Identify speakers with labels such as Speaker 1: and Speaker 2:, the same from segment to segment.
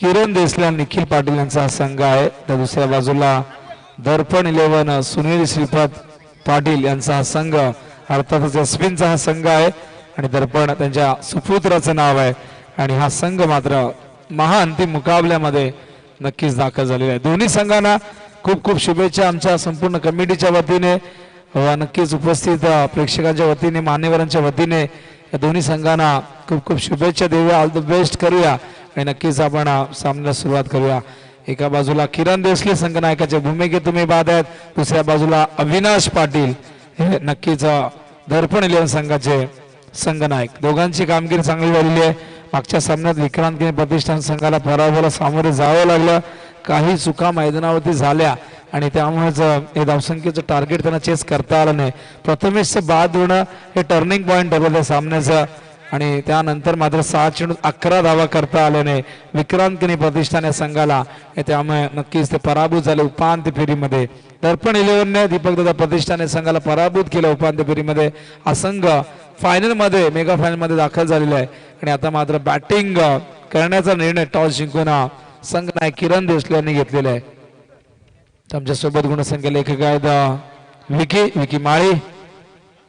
Speaker 1: किरण देसले आणि निखिल पाटील यांचा हा संघ आहे। तर दुसऱ्या बाजूला दर्पण 11 सुनील श्रीपाद पाटील यांचा हा संघ, अर्थातच एसपीचा हा संघ आहे आणि दर्पण त्यांच्या सुपुत्राचं नाव आहे आणि हा संघ मात्र महाअंतिम मुकाबल्यामध्ये नक्कीच दाखल झालेला आहे। दोन्ही संघांना खूप खूप शुभेच्छा आमच्या संपूर्ण कमिटीच्या वतीने व नक्कीच उपस्थित प्रेक्षकांच्या वतीने, मान्यवरांच्या वतीने या दोन्ही संघांना खूप खूप शुभेच्छा देऊया, ऑल द बेस्ट करूया आणि नक्कीच आपण सामन्याला सुरुवात करूया। एका बाजूला किरण देसले संघनायकाच्या भूमिकेत तुम्ही पाहत आहेत, दुसऱ्या बाजूला अविनाश पाटील हे नक्कीच दर्पण 11 संघाचे संघनायक। दोघांची कामगिरी चांगली झालेली आहे। मागच्या सामन्यात विक्रांत किनी प्रतिष्ठान संघाला पराभवाला सामोरे जावं लागलं, काही चुका मैदानावरती झाल्या आणि त्यामुळेच हे धावसंख्येचं टार्गेट त्यांना चेस करता आलं नाही। प्रथमेशचं बाद होणं हे टर्निंग पॉईंट ठरलं त्या सामन्याचं आणि त्यानंतर मात्र 6 चेंडूत 11 धावा करता आले नाही विक्रांत किनी प्रतिष्ठान या संघाला, त्यामुळे नक्कीच ते पराभूत झाले उपांत्य फेरीमध्ये। दर्पण 11ने दीपकदादा प्रतिष्ठान या संघाला पराभूत केलं उपांत्य फेरीमध्ये। हा संघ फायनलमध्ये, मेगा फायनलमध्ये दाखल झालेला आहे आणि आता मात्र बॅटिंग करण्याचा निर्णय टॉस जिंकून संघनायक किरण देसले यांनी घेतलेला आहे। आमच्यासोबत गुणसंख्या लेखक आहेत विकी माळी,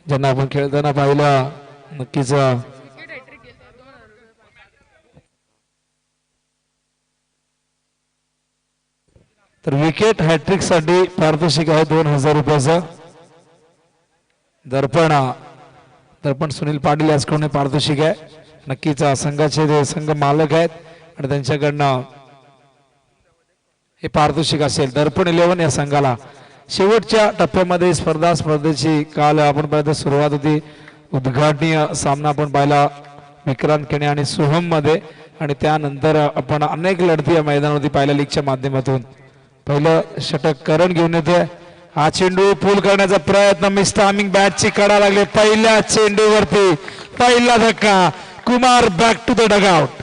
Speaker 1: ज्यांना आपण खेळताना पाहिलं। नक्कीच तर विकेट हॅट्रिक साठी पारितोषिक आहे 2000 रुपयाचं। दर्पण सुनील पाटील याचकडून पारितोषिक आहे। नक्कीच संघाचे संघ मालक आहेत आणि त्यांच्याकडनं हे पारितोषिक असेल। दर्पण 11 या संघाला शेवटच्या टप्प्यामध्ये स्पर्धेची काल आपण पाहिलं सुरुवात होती, उद्घाटनीय सामना आपण पाहिला विक्रांत किनी आणि सोहम मध्ये आणि त्यानंतर आपण अनेक लढती या मैदानावरती पाहिल्या लीगच्या माध्यमातून। पहिलं षटक करण घेऊन येतोय, हा चेंडू पूल करण्याचा प्रयत्न, मिस टायमिंग बॅटची कडा लागली, पहिल्या चेंडूवरती पहिला धक्का, Kumar back to the dugout.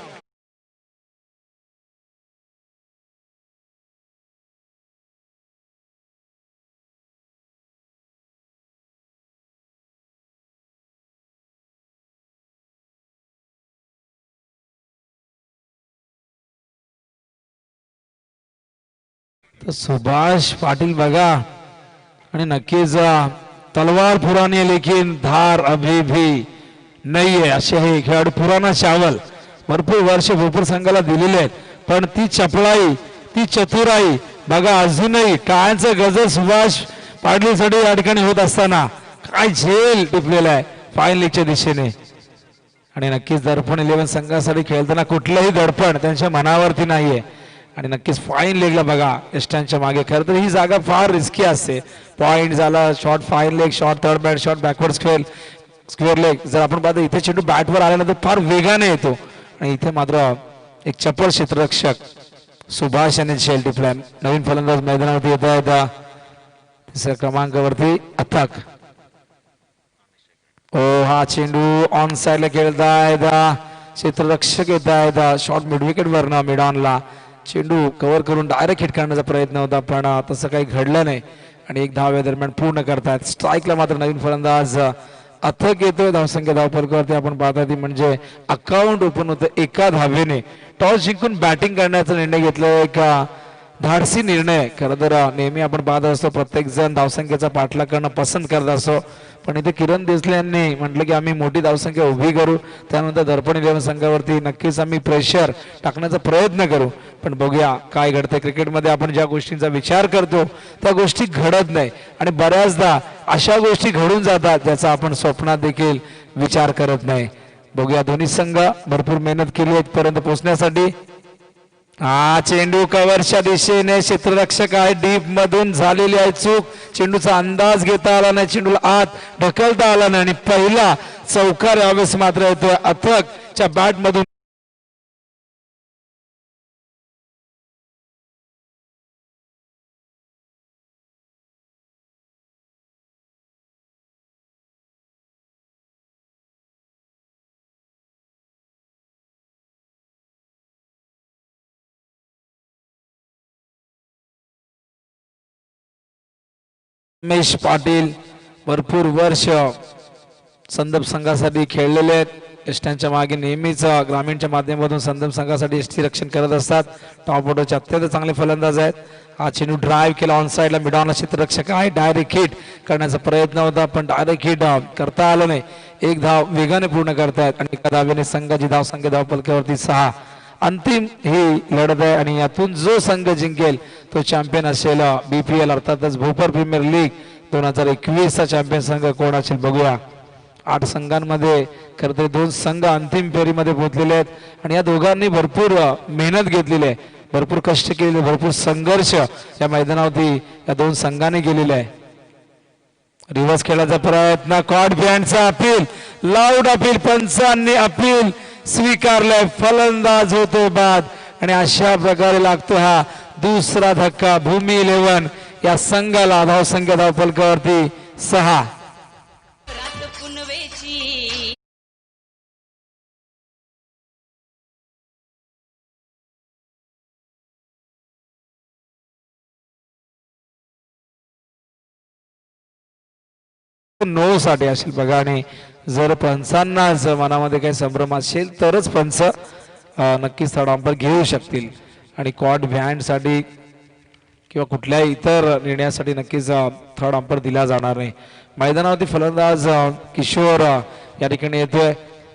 Speaker 1: तर सुभाष पाटील बघा आणि नक्कीच तलवार पुरानी लेकिन धार अभी भी नाही आहे असे हे खेळाडू पुराणा चावल भरपूर वर्ष भोपूर संघाला दिलेले आहेत, पण ती चपळाई, ती चतुराई बघा अजूनही कायचं गजर सुभाष पाटीलसाठी या ठिकाणी होत असताना काय झेल टिपलेला आहे फायनल लीगच्या दिशेने। आणि नक्कीच दर्पण 11 संघासाठी खेळताना कुठलंही दडपण त्यांच्या मनावरती नाहीये आणि नक्कीच फाईन लेगला बघा एस्टांच्या मागे। खरं तर ही जागा फार रिस्की असते, पॉइंट झाला, short fine leg, short third bat, short backward square leg. जर आपण पाहतो इथे चेंडू बॅटवर आल्यानंतर फार वेगाने येतो आणि इथे मात्र एक चपळ क्षेत्ररक्षक सुभाष यांनी झेल टिपलाय। नवीन फलंदाज मैदानावरती येत आहेत, तिसऱ्या क्रमांकावरती अथक। हा चेंडू ऑन साइडला खेळतायत, क्षेत्ररक्षक येत आहेत, शॉर्ट मिड विकेट वरनं मिड ऑनला चेंडू कव्हर करून डायरेक्ट हिट करण्याचा प्रयत्न होता, पण तसं काही घडलं नाही आणि एक धाव या दरम्यान पूर्ण करतायत। स्ट्राईकला मात्र नवीन फलंदाज अथक येतोय। धावसंख्या धावफलकावरती आपण पाहता ती म्हणजे अकाउंट ओपन होतं एका धावेने। टॉस जिंकून बॅटिंग करण्याचा निर्णय घेतला, एक धाडसी निर्णय। खरं तर नेहमी आपण पाहत असतो प्रत्येक जण धावसंख्येचा पाठलाग करणं पसंत करत असतो, पण इथे किरण देसले यांनी म्हटलं की आम्ही मोठी धावसंख्या उभी करू, त्यानंतर दर्पण 11 संघावरती नक्कीच आम्ही प्रेशर टाकण्याचा प्रयत्न करू, पण बघूया काय घडतंय। क्रिकेटमध्ये आपण ज्या गोष्टींचा विचार करतो त्या गोष्टी घडत नाही आणि बऱ्याचदा अशा गोष्टी घडून जातात ज्याचा आपण स्वप्नात देखील विचार करत नाही। बघूया दोन्ही संघ भरपूर मेहनत केली आहे इथपर्यंत पोहोचण्यासाठी। हा चेंडू कव्हरच्या दिशेने, क्षेत्ररक्षक आहे डीप मधून झालेली आहे चूक, चेंडूचा अंदाज घेता आला नाही, चेंडूला आत ढकलता आला नाही आणि पहिला चौकार यावेळेस मात्र येतोय अथकच्या बॅट मधून। रमेश पाटील भरपूर वर्ष संदर्भ संघासाठी खेळलेले आहेत, यष्टांच्या मागे नेहमीच ग्रामीणच्या माध्यमातून संदम संघासाठी यष्टी रक्षण करत असतात. टॉप ऑर्डरचे अत्यंत चांगले फलंदाज आहेत. हा चेंडू ड्राईव्ह केला ऑन साईडला मिडॉनला क्षेत्ररक्षक आहे. डायरेक्ट हिट करण्याचा प्रयत्न होता पण डायरेक्ट हिट करता आलं नाही. एक धाव वेगाने पूर्ण करतायत आणि एका धावेने संघाची धावसंख्या धावपलकावरती 6. अंतिम ही लढत आहे आणि यातून जो संघ जिंकेल तो चॅम्पियन असेल. BPL अर्थातच भोपर प्रीमियर लीग 2021 चा चॅम्पियन संघ कोण असेल बघूया. 8 संघांमध्ये खरं तर 2 संघ अंतिम फेरीमध्ये पोहोचलेले आहेत आणि या दोघांनी भरपूर मेहनत घेतलेली आहे, भरपूर कष्ट केलेले, भरपूर संघर्ष या मैदानावरती या 2 संघांनी केलेले आहे. रिव्हर्स खेळाचा प्रयत्न, कॉड बिहाइंडचा अपील, लाऊड अपील, पंचांनी अपील स्वीकारलंय. फलंदाज होतो बाद आणि अशा प्रकारे लागतो हा दुसरा धक्का. भूमी 11 या संघाला धावसंख्या धावपलकावरती 6. नो साठी असेल बघा आणि जर पंचांना जर मनामध्ये काही संभ्रम असेल तरच पंच नक्कीच थर्ड अंपायर घेऊ शकतील आणि कॉट बिहाइंड साठी किंवा कुठल्याही इतर निर्णयासाठी नक्कीच थर्ड अंपायर दिला जाणार नाही. मैदानावरती फलंदाज किशोर या ठिकाणी येतोय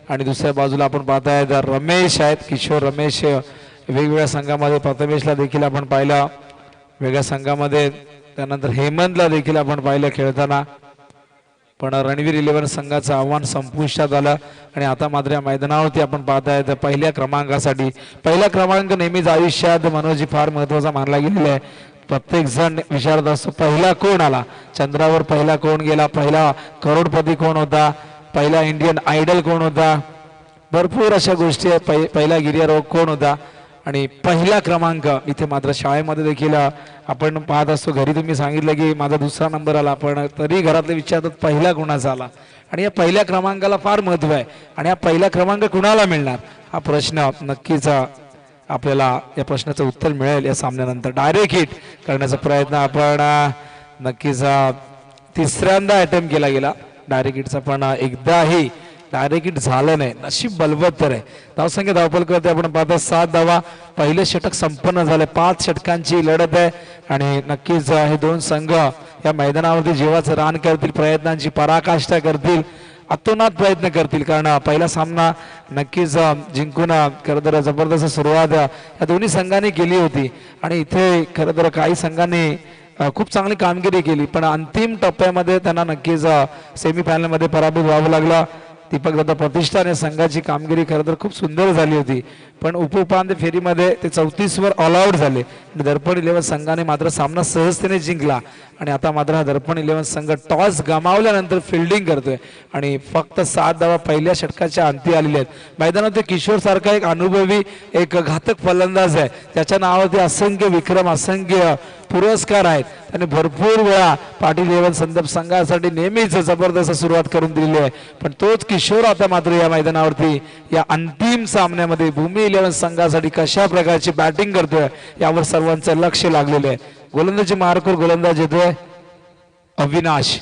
Speaker 1: आणि दुसऱ्या बाजूला आपण पाहताय रमेश आहेत. किशोर रमेश वेगवेगळ्या संघामध्ये, प्रथमेशला देखील आपण पाहिलं वेगळ्या संघामध्ये, त्यानंतर हेमंतला देखील आपण पाहिलं खेळताना. पण रणवीर 11 संघाचं आव्हान संपुष्टात आलं आणि आता मात्र या मैदानावरती आपण पाहताय तर पहिल्या क्रमांकासाठी, पहिला क्रमांक नेहमीच आयुष्यात मनोजी फार महत्वाचा मानला गेलेला आहे. प्रत्येक जण विचारत असतो पहिला कोण आला, चंद्रावर पहिला कोण गेला, पहिला करोडपती कोण होता, पहिला इंडियन आयडल कोण होता, भरपूर अशा गोष्टी आहेत. पहिला गिर्यारोहक कोण होता आणि पहिला क्रमांक इथे मात्र शाळेमध्ये देखील आपण पाहत असतो. घरी तुम्ही सांगितलं की माझा दुसरा नंबर आला पण तरी घरातले विचारतात पहिला कुणाचा आला आणि या पहिल्या क्रमांकाला फार महत्व आहे आणि हा पहिला क्रमांक कुणाला मिळणार हा प्रश्न नक्कीच आपल्याला या प्रश्नाचं उत्तर मिळेल या सामन्यानंतर. डायरेक्ट हिट करण्याचा प्रयत्न आपण नक्कीच तिसऱ्यांदा अटेम्प्ट केला गेला डायरेक्ट हिटचा पण एकदाही डायरेक्ट हिट झालं नाही. नशीब बलवत्तर आहे. धावसंख्या धावपलकावरती आपण पाहतो 7 धावा. पहिले षटक संपन्न झाले. 5 षटकांची लढत आहे आणि नक्कीच हे 2 संघ या मैदानावरती जीवाचं रान करतील, प्रयत्नांची पराकाष्ठा करतील, अतोनात प्रयत्न करतील कारण पहिला सामना नक्कीच जिंकून खरं तर जबरदस्त सुरुवात या दोन्ही संघांनी केली होती आणि इथे खरं तर काही संघांनी खूप चांगली कामगिरी केली पण अंतिम टप्प्यामध्ये त्यांना नक्कीच सेमीफायनलमध्ये पराभूत व्हावं लागला. दीपक दादा प्रतिष्ठाने संघाची कामगिरी खरं तर खूप सुंदर झाली होती पण उपउपांत्य फेरीमध्ये ते 34 वर ऑल आउट झाले. दर्पण 11 संघाने मात्र सामना सहजतेने जिंकला आणि आता मात्र हा दर्पण 11 संघ टॉस गमावल्यानंतर फिल्डिंग करतोय आणि फक्त 7 धावा पहिल्या षटकाच्या अंती आलेल्या आहेत. मैदानात किशोर सारखा एक अनुभवी एक घातक फलंदाज आहे, त्याच्या नावावरती असंख्य विक्रम, असंख्य पुरस्कार आहेत. त्याने भरपूर वेळा पाटील 11 संदर्भ संघासाठी नेहमीच जबरदस्त सुरुवात करून दिलेली आहे पण तोच किशोर आता मात्र या मैदानावरती या अंतिम सामन्यामध्ये भूमी 11 संघासाठी कशा प्रकारची बॅटिंग करतोय यावर सर्वांचं लक्ष लागलेलं आहे. गोलंदाजी मार्कवर गोलंदाज येतोय अविनाश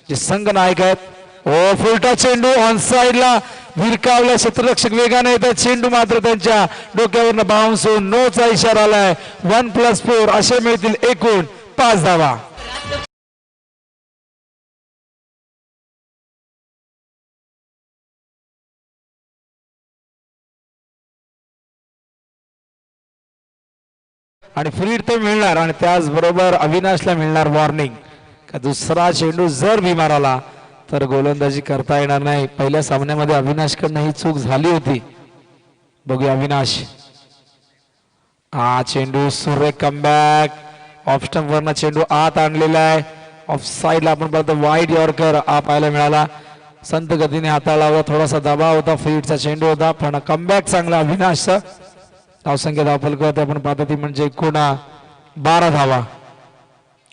Speaker 1: जे संघ नायक आहेत. ओ फुलटा चेंडू ऑन साइडला भिरकावला, क्षेत्ररक्षक वेगाने येतात, चेंडू मात्र त्यांच्या डोक्यावरनं बाउन्स होऊन नोचा इशारा आलाय. 1+4 असे मिळतील एकूण 5 धावा. आणि फ्री तर मिळणार आणि त्याचबरोबर अविनाशला मिळणार वॉर्निंग का दुसरा चेंडू जर बिमार आला तर गोलंदाजी करता येणार नाही. पहिल्या सामन्यामध्ये अविनाशकडनं ही चूक झाली होती. बघूया अविनाश. हा चेंडू सुरेख कमबॅक ऑफ स्टंप वरनं चेंडू आत आणलेला आहे. ऑफ साइडला आपण पाहतो वाईड यॉर्कर पाहायला मिळाला. संत गतीने हाताळला होता, थोडासा दबाव होता, फीटचा चेंडू होता पण कमबॅक चांगला अविनाशचा. धावसंख्या धावपलकावरती आपण पाहतो ती म्हणजे एकूण 12 धावा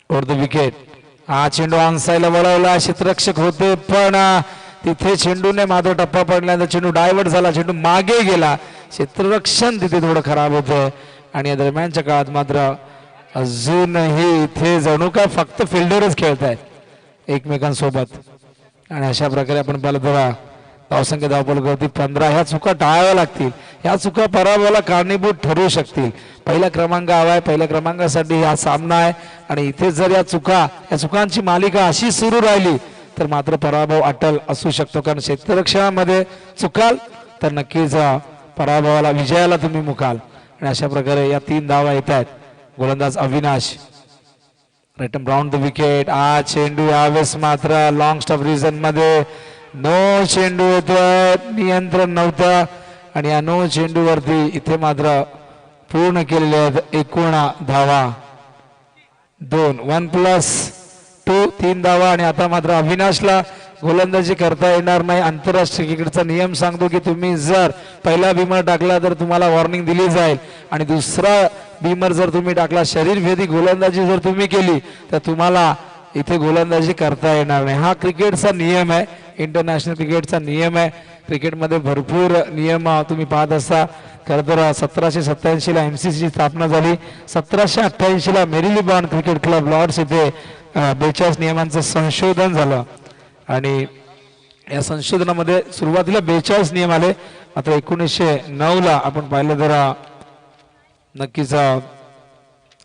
Speaker 1: ओव्हर द विकेट. हा चेंडू ऑन साइडला वळवला, क्षेत्ररक्षक होते पण तिथे चेंडूने मात्र टप्पा पडल्यानंतर चेंडू डायव्हर्ट झाला, चेंडू मागे गेला, क्षेत्ररक्षण तिथे थोडं खराब होतं आणि या दरम्यानच्या काळात मात्र अजूनही इथे जणू काय फक्त फिल्डरच खेळत आहेत एकमेकांसोबत आणि अशा प्रकारे आपण पाहिलं तर धावसंख्या धावफलकावरती 15. ह्या चुका टाळाव्या लागतील. ह्या चुका पराभवाला कारणीभूत ठरू शकतील. पहिला क्रमांक हवा आहे, पहिल्या क्रमांकासाठी हा सामना आहे आणि इथे जर या चुकांची मालिका अशी सुरू राहिली तर मात्र पराभव अटल असू शकतो. कारण क्षेत्ररक्षणामध्ये चुकाल तर नक्कीच पराभवाला विजयाला तुम्ही मुकाल. आणि अशा प्रकारे या 3 धावा येत आहेत. गोलंदाज Avinash return round the wicket. चेंडू यावेळेस मात्र लॉंग स्टॉप रिजन मध्ये नो चेंडू येतोय, नियंत्रण नव्हतं आणि या नो चेंडू वरती इथे मात्र पूर्ण केलेले आहेत 19 धावा. 1+2 3 धावा. आणि आता मात्र अविनाशला गोलंदाजी करता येणार नाही. आंतरराष्ट्रीय क्रिकेटचा नियम सांगतो की तुम्ही जर पहिला बीमर टाकला तर तुम्हाला वॉर्निंग दिली जाईल आणि दुसरा बीमर जर तुम्ही टाकला, शरीरभेदी गोलंदाजी जर तुम्ही केली तर तुम्हाला इथे गोलंदाजी करता येणार नाही. हा क्रिकेटचा नियम आहे, इंटरनॅशनल क्रिकेटचा नियम आहे. क्रिकेटमध्ये भरपूर नियम तुम्ही पाहत असता. खरं तर 1787 ला MCC ची स्थापना झाली. 1788 ला मेरीलीबॉर्न क्रिकेट क्लब लॉर्ड्स येथे 42 नियमांचं संशोधन झालं आणि या संशोधनामध्ये सुरुवातीला 42 नियम आले. मात्र 1909 ला आपण पाहिलं तर नक्कीच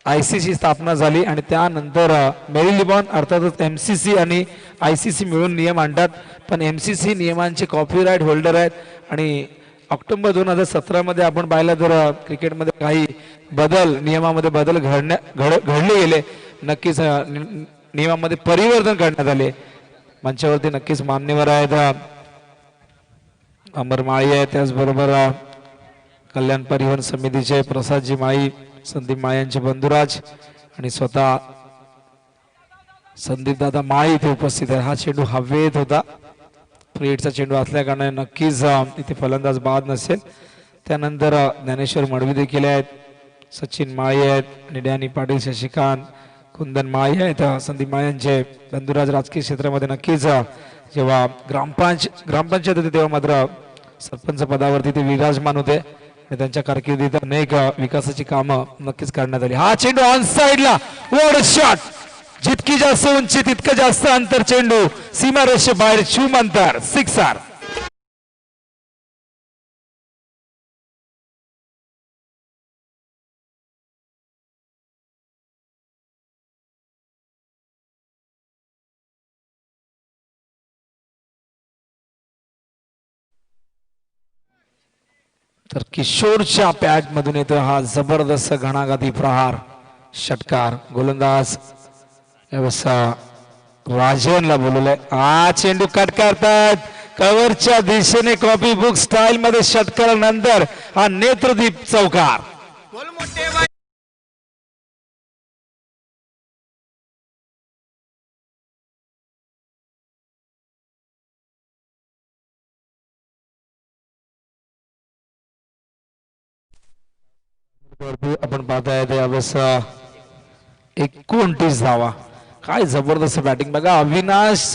Speaker 1: ICC स्थापना झाली आणि त्यानंतर मेरीलीबॉर्न अर्थातच MCC आणि ICC मिळून नियम आणतात. पण MCC नियमांचे कॉपीराईट होल्डर आहेत आणि ऑक्टोबर 2017 मध्ये आपण पाहिलं तर क्रिकेटमध्ये काही नियमामध्ये बदल घडले गेले. नक्कीच नियमामध्ये परिवर्तन करण्यात आले. मंचावरती नक्कीच मान्यवर आहेत अमर माळी आहे, त्याचबरोबर कल्याण परिवहन समितीचे प्रसादजी माळी, संदीप माळी यांचे बंधुराज आणि स्वतः संदीप दादा माळी इथे उपस्थित आहे. हा चेंडू हवेत होता. फ्रीडचा चेंडू असल्या कारणाने नक्कीच इथे फलंदाज बाद नसेल. त्यानंतर ज्ञानेश्वर मडवी देखील आहेत, सचिन माळी आहेत आणि डॅनी पाटील, शशिकांत कुंदन माळी आहेत, संदीप माळी यांचे बंधुराज. राजकीय क्षेत्रामध्ये नक्कीच जेव्हा ग्रामपंचायत होती तेव्हा मात्र सरपंच पदावरती ते विराजमान होते आणि त्यांच्या कारकिर्दीत अनेक विकासाची कामं नक्कीच करण्यात आली. हा चेंडू ऑन साइडला, वॉट शॉट. जितकी जास्त उंची तितकं जास्त अंतर, चेंडू सीमारेषे बाहेर, शूम अंतर, 6 तर किशोरच्या पॅड मधून येतो हा जबरदस्त घणाघाती प्रहार, षटकार. गोलंदाज राजनला बोलवलंय. चेंडू कट करतात कव्हरच्या दिशेने, कॉपी बुक स्टाईल मध्ये षटकारानंतर हा नेत्रदीप चौकार. आपण पाहताय त्यावेळेस 29 धावा. काय जबरदस्त बॅटिंग बघा. अविनाश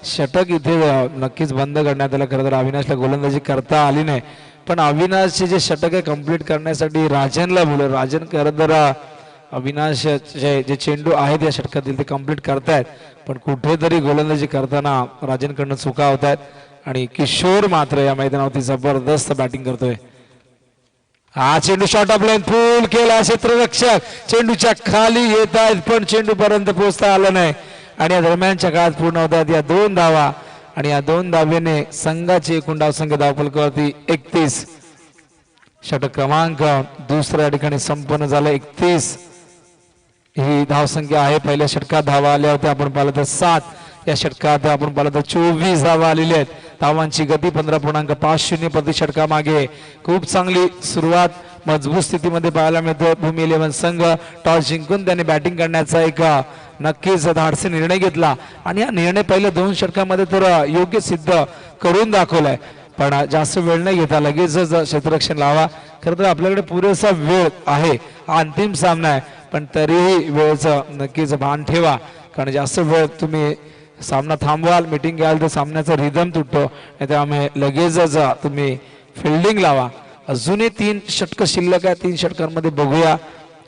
Speaker 1: षटक इथे नक्कीच बंद करण्यात आलं. खरं तर अविनाशला गोलंदाजी करता आली नाही, पण अविनाशचे जे षटक आहे कंप्लीट करण्यासाठी राजनला बोलवलं. राजन खरं तर अविनाशचे जे चेंडू आहेत या षटकातील ते कंप्लीट करतायत, पण कुठेतरी गोलंदाजी करताना राजनकडनं चुका होत आहेत आणि किशोर मात्र या मैदानावरती जबरदस्त बॅटिंग करतोय. हा चेंडू शॉर्ट ऑफ लाईन फुल केला. क्षेत्ररक्षक चेंडूच्या खाली येत आहेत पण चेंडू पर्यंत पोहोचता आला नाही आणि या दरम्यानच्या काळात पूर्ण होतात या 2 धावा आणि या 2 धावेने संघाची एकूण धावसंख्या धावफलकावरती 31. षटक क्रमांक दुसऱ्या ठिकाणी संपन्न झालं. 31 ही धावसंख्या आहे. पहिल्या षटकात धावा आल्या होत्या आपण पाहिलं तर 7. या षटकात आपण पाहिलं तर 24 धावा आलेल्या आहेत. धावांची गती 15.50 प्रति षटका मागे. खूप चांगली सुरुवात मजबूत स्थितीमध्ये पाहायला मिळतो. भूमी 11 संघ टॉस जिंकून त्याने बॅटिंग करण्याचा एक नक्कीच धाडसी निर्णय घेतला आणि हा निर्णय पहिल्या 2 षटकामध्ये तर योग्य सिद्ध करून दाखवलाय. पण जास्त वेळ नाही घेता लगेचच क्षेत्ररक्षण लावा. खरं तर आपल्याकडे पुरेसा वेळ आहे, हा अंतिम सामना आहे, पण तरीही वेळेचं नक्कीच भान ठेवा. कारण जास्त वेळ तुम्ही सामना थांबवाल, मीटिंग घ्याल तर सामन्याचा रिदम तुटतो. नाही त्यामुळे लगेचच तुम्ही फिल्डिंग लावा. अजूनही 3 षटक शिल्लक आहे. 3 षटकांमध्ये बघूया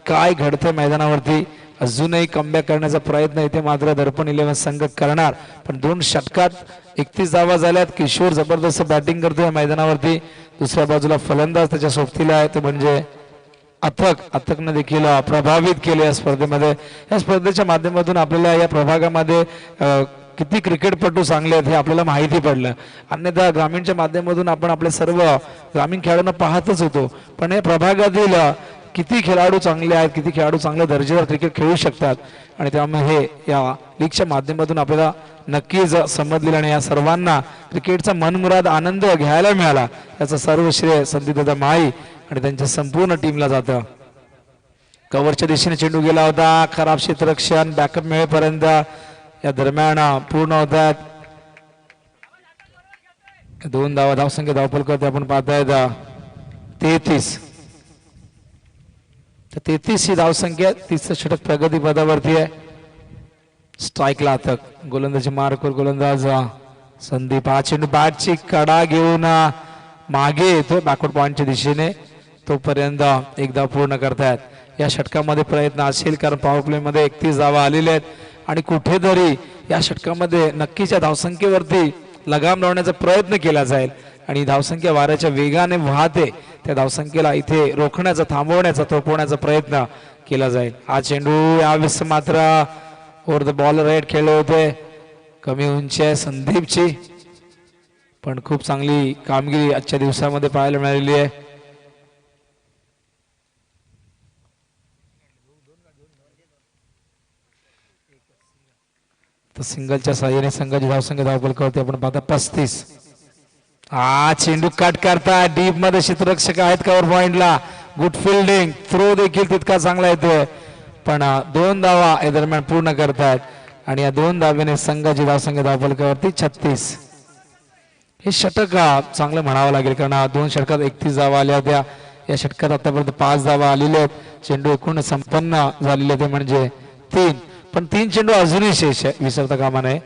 Speaker 1: काय घडतंय मैदानावरती. अजूनही कमबॅक करण्याचा प्रयत्न इथे मात्र दर्पण 11 संघ करणार, पण 2 षटकात 31 धावा झाल्यात. किशोर जबरदस्त बॅटिंग करतोय मैदानावरती. दुसऱ्या बाजूला फलंदाज त्याच्या सोबतीला आहे ते म्हणजे अथकनं देखील प्रभावित केले या स्पर्धेमध्ये. या स्पर्धेच्या माध्यमातून आपल्याला या प्रभागामध्ये किती क्रिकेटपटू चांगले आहेत हे आपल्याला माहिती पडलं. अन्यथा ग्रामीणच्या माध्यमातून आपण आपले सर्व ग्रामीण खेळाडूंना पाहतच होतो, पण या प्रभागातील किती खेळाडू चांगले आहेत, किती खेळाडू चांगल्या दर्जावर क्रिकेट खेळू शकतात, आणि त्यामुळे हे या लीगच्या माध्यमातून आपल्याला नक्कीच समजलेलं. आणि या सर्वांना क्रिकेटचा मनमुराद आनंद घ्यायला मिळाला याचं सर्व श्रेय संदीपदादा माळी आणि त्यांच्या संपूर्ण टीमला जातं. कव्हरच्या दिशेने चेंडू गेला होता, खराब क्षेत्ररक्षण, बॅकअप मिळेपर्यंत या दरम्यान पूर्ण होतात. 2 धावसंख्या धावफलकावरती आपण पाहतायत 33. 33 ही धावसंख्या. 30 षटक प्रगती पदावरती आहे. स्ट्राईकला अथक, गोलंदाजी मार्कवर गोलंदाज संदीप. हा चेंडू बॅटची कडा घेऊन मागे येतो बॅकवर्ड पॉइंटच्या दिशेने. तोपर्यंत एकदा पूर्ण करतायत. या षटकामध्ये प्रयत्न असेल कारण पॉवर प्ले मध्ये 31 धावा आलेल्या आहेत आणि कुठेतरी या षटकामध्ये नक्कीच या धावसंख्येवरती लगाम लावण्याचा प्रयत्न केला जाईल आणि धावसंख्या वाऱ्याच्या वेगाने वाहते त्या धावसंख्येला इथे रोखण्याचा, थांबवण्याचा, थोपवण्याचा प्रयत्न केला जाईल. हा चेंडू यावेळेस मात्र ओव्हर द बॉल राईट खेळले होते. कमी उंची आहे संदीपची, पण खूप चांगली कामगिरी आजच्या दिवसामध्ये पाहायला मिळालेली आहे. तर सिंगलच्या साह्याने संघाची धावसंख्या धावफलकावरती आपण पाहता 35. हा चेंडू कट करता डीप मध्ये क्षेत्ररक्षक आहेत कव्हर पॉइंटला. गुड फिल्डिंग, थ्रो देखील तितका चांगला येतोय, पण 2 धावा या दरम्यान पूर्ण करतायत आणि या 2 धावेने संघाची धावसंख्या धावफलकावरती 36. हे षटक चांगलं म्हणावं लागेल कारण 2 षटकात 31 धावा आल्या होत्या. या षटकात आतापर्यंत 5 धावा आलेल्या आहेत. चेंडू एकूण संपन्न झालेले ते म्हणजे 3, पण 3 चेंडू अजूनही शेष आहे, विसरता कामा नये.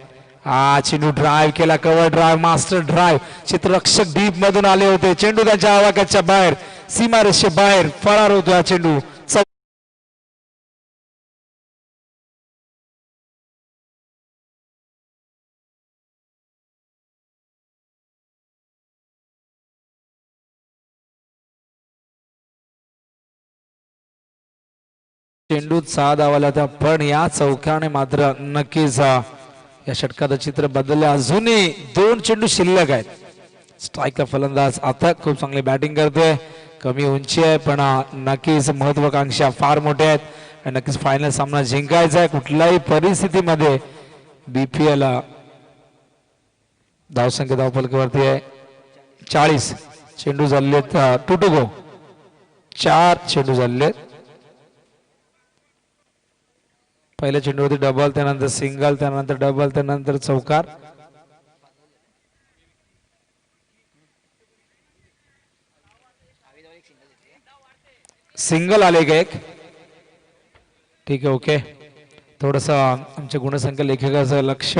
Speaker 1: हा चेंडू ड्राईव्ह केला, कव्हर ड्राईव्ह, मास्टर ड्राईव्ह. चित्ररक्षक डीप मधून आले होते, चेंडू त्यांच्या आवाक्याच्या बाहेर, सीमारेषे बाहेर फरार होतो हा चेंडू. चेंडूत 6 धावा होत्या, पण या चौक्याने मात्र नक्कीच या षटकाचं चित्र बदलले. अजूनही 2 चेंडू शिल्लक आहेत. स्ट्राईकचा फलंदाज आता खूप चांगली बॅटिंग करतोय. कमी उंची आहे पण नक्कीच महत्वाकांक्षा फार मोठ्या आहेत आणि नक्कीच फायनल सामना जिंकायचा आहे. कुठल्याही परिस्थितीमध्ये बीपीएल धावसंख्या धावफलकावरती आहे 40. चेंडू झालेले 2 टू गो. 4 चेंडू झालेले. पहिल्या चेंडूवरती डबल, त्यानंतर सिंगल, त्यानंतर डबल, त्यानंतर चौकार. सिंगल आले का एक? ठीक आहे, ओके. थोडंसं आमच्या गुणसंख्या लेखकाचं लक्ष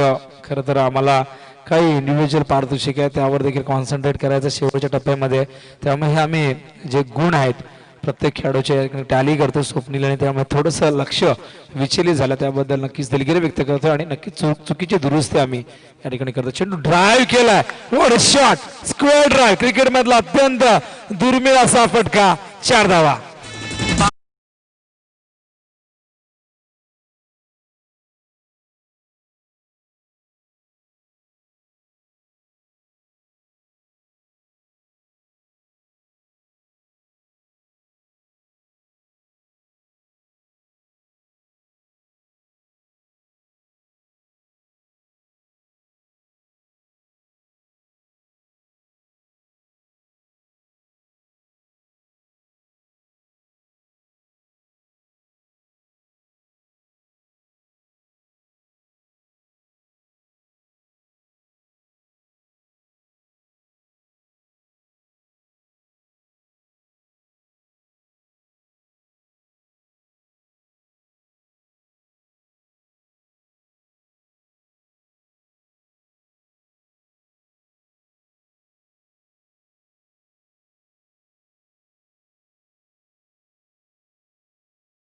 Speaker 1: खरं तर आम्हाला काही इंडिव्हिज्युअल पारितोषिक आहे त्यावर देखील कॉन्सन्ट्रेट करायचं शेवटच्या टप्प्यामध्ये. त्यामुळे हे आम्ही जे गुण आहेत प्रत्येक खेळाडूचे टॅली करतो स्वप्नील आणि त्यामुळे थोडंसं लक्ष विचलित झालं त्याबद्दल नक्कीच दिलगिरी व्यक्त करतो आणि नक्कीच चुकीची दुरुस्ती आम्ही या ठिकाणी करतो. चेंडू ड्राईव्ह केलाय, what a shot, square drive, cricket मधला अत्यंत दुर्मिळ असा फटका, 4 धावा.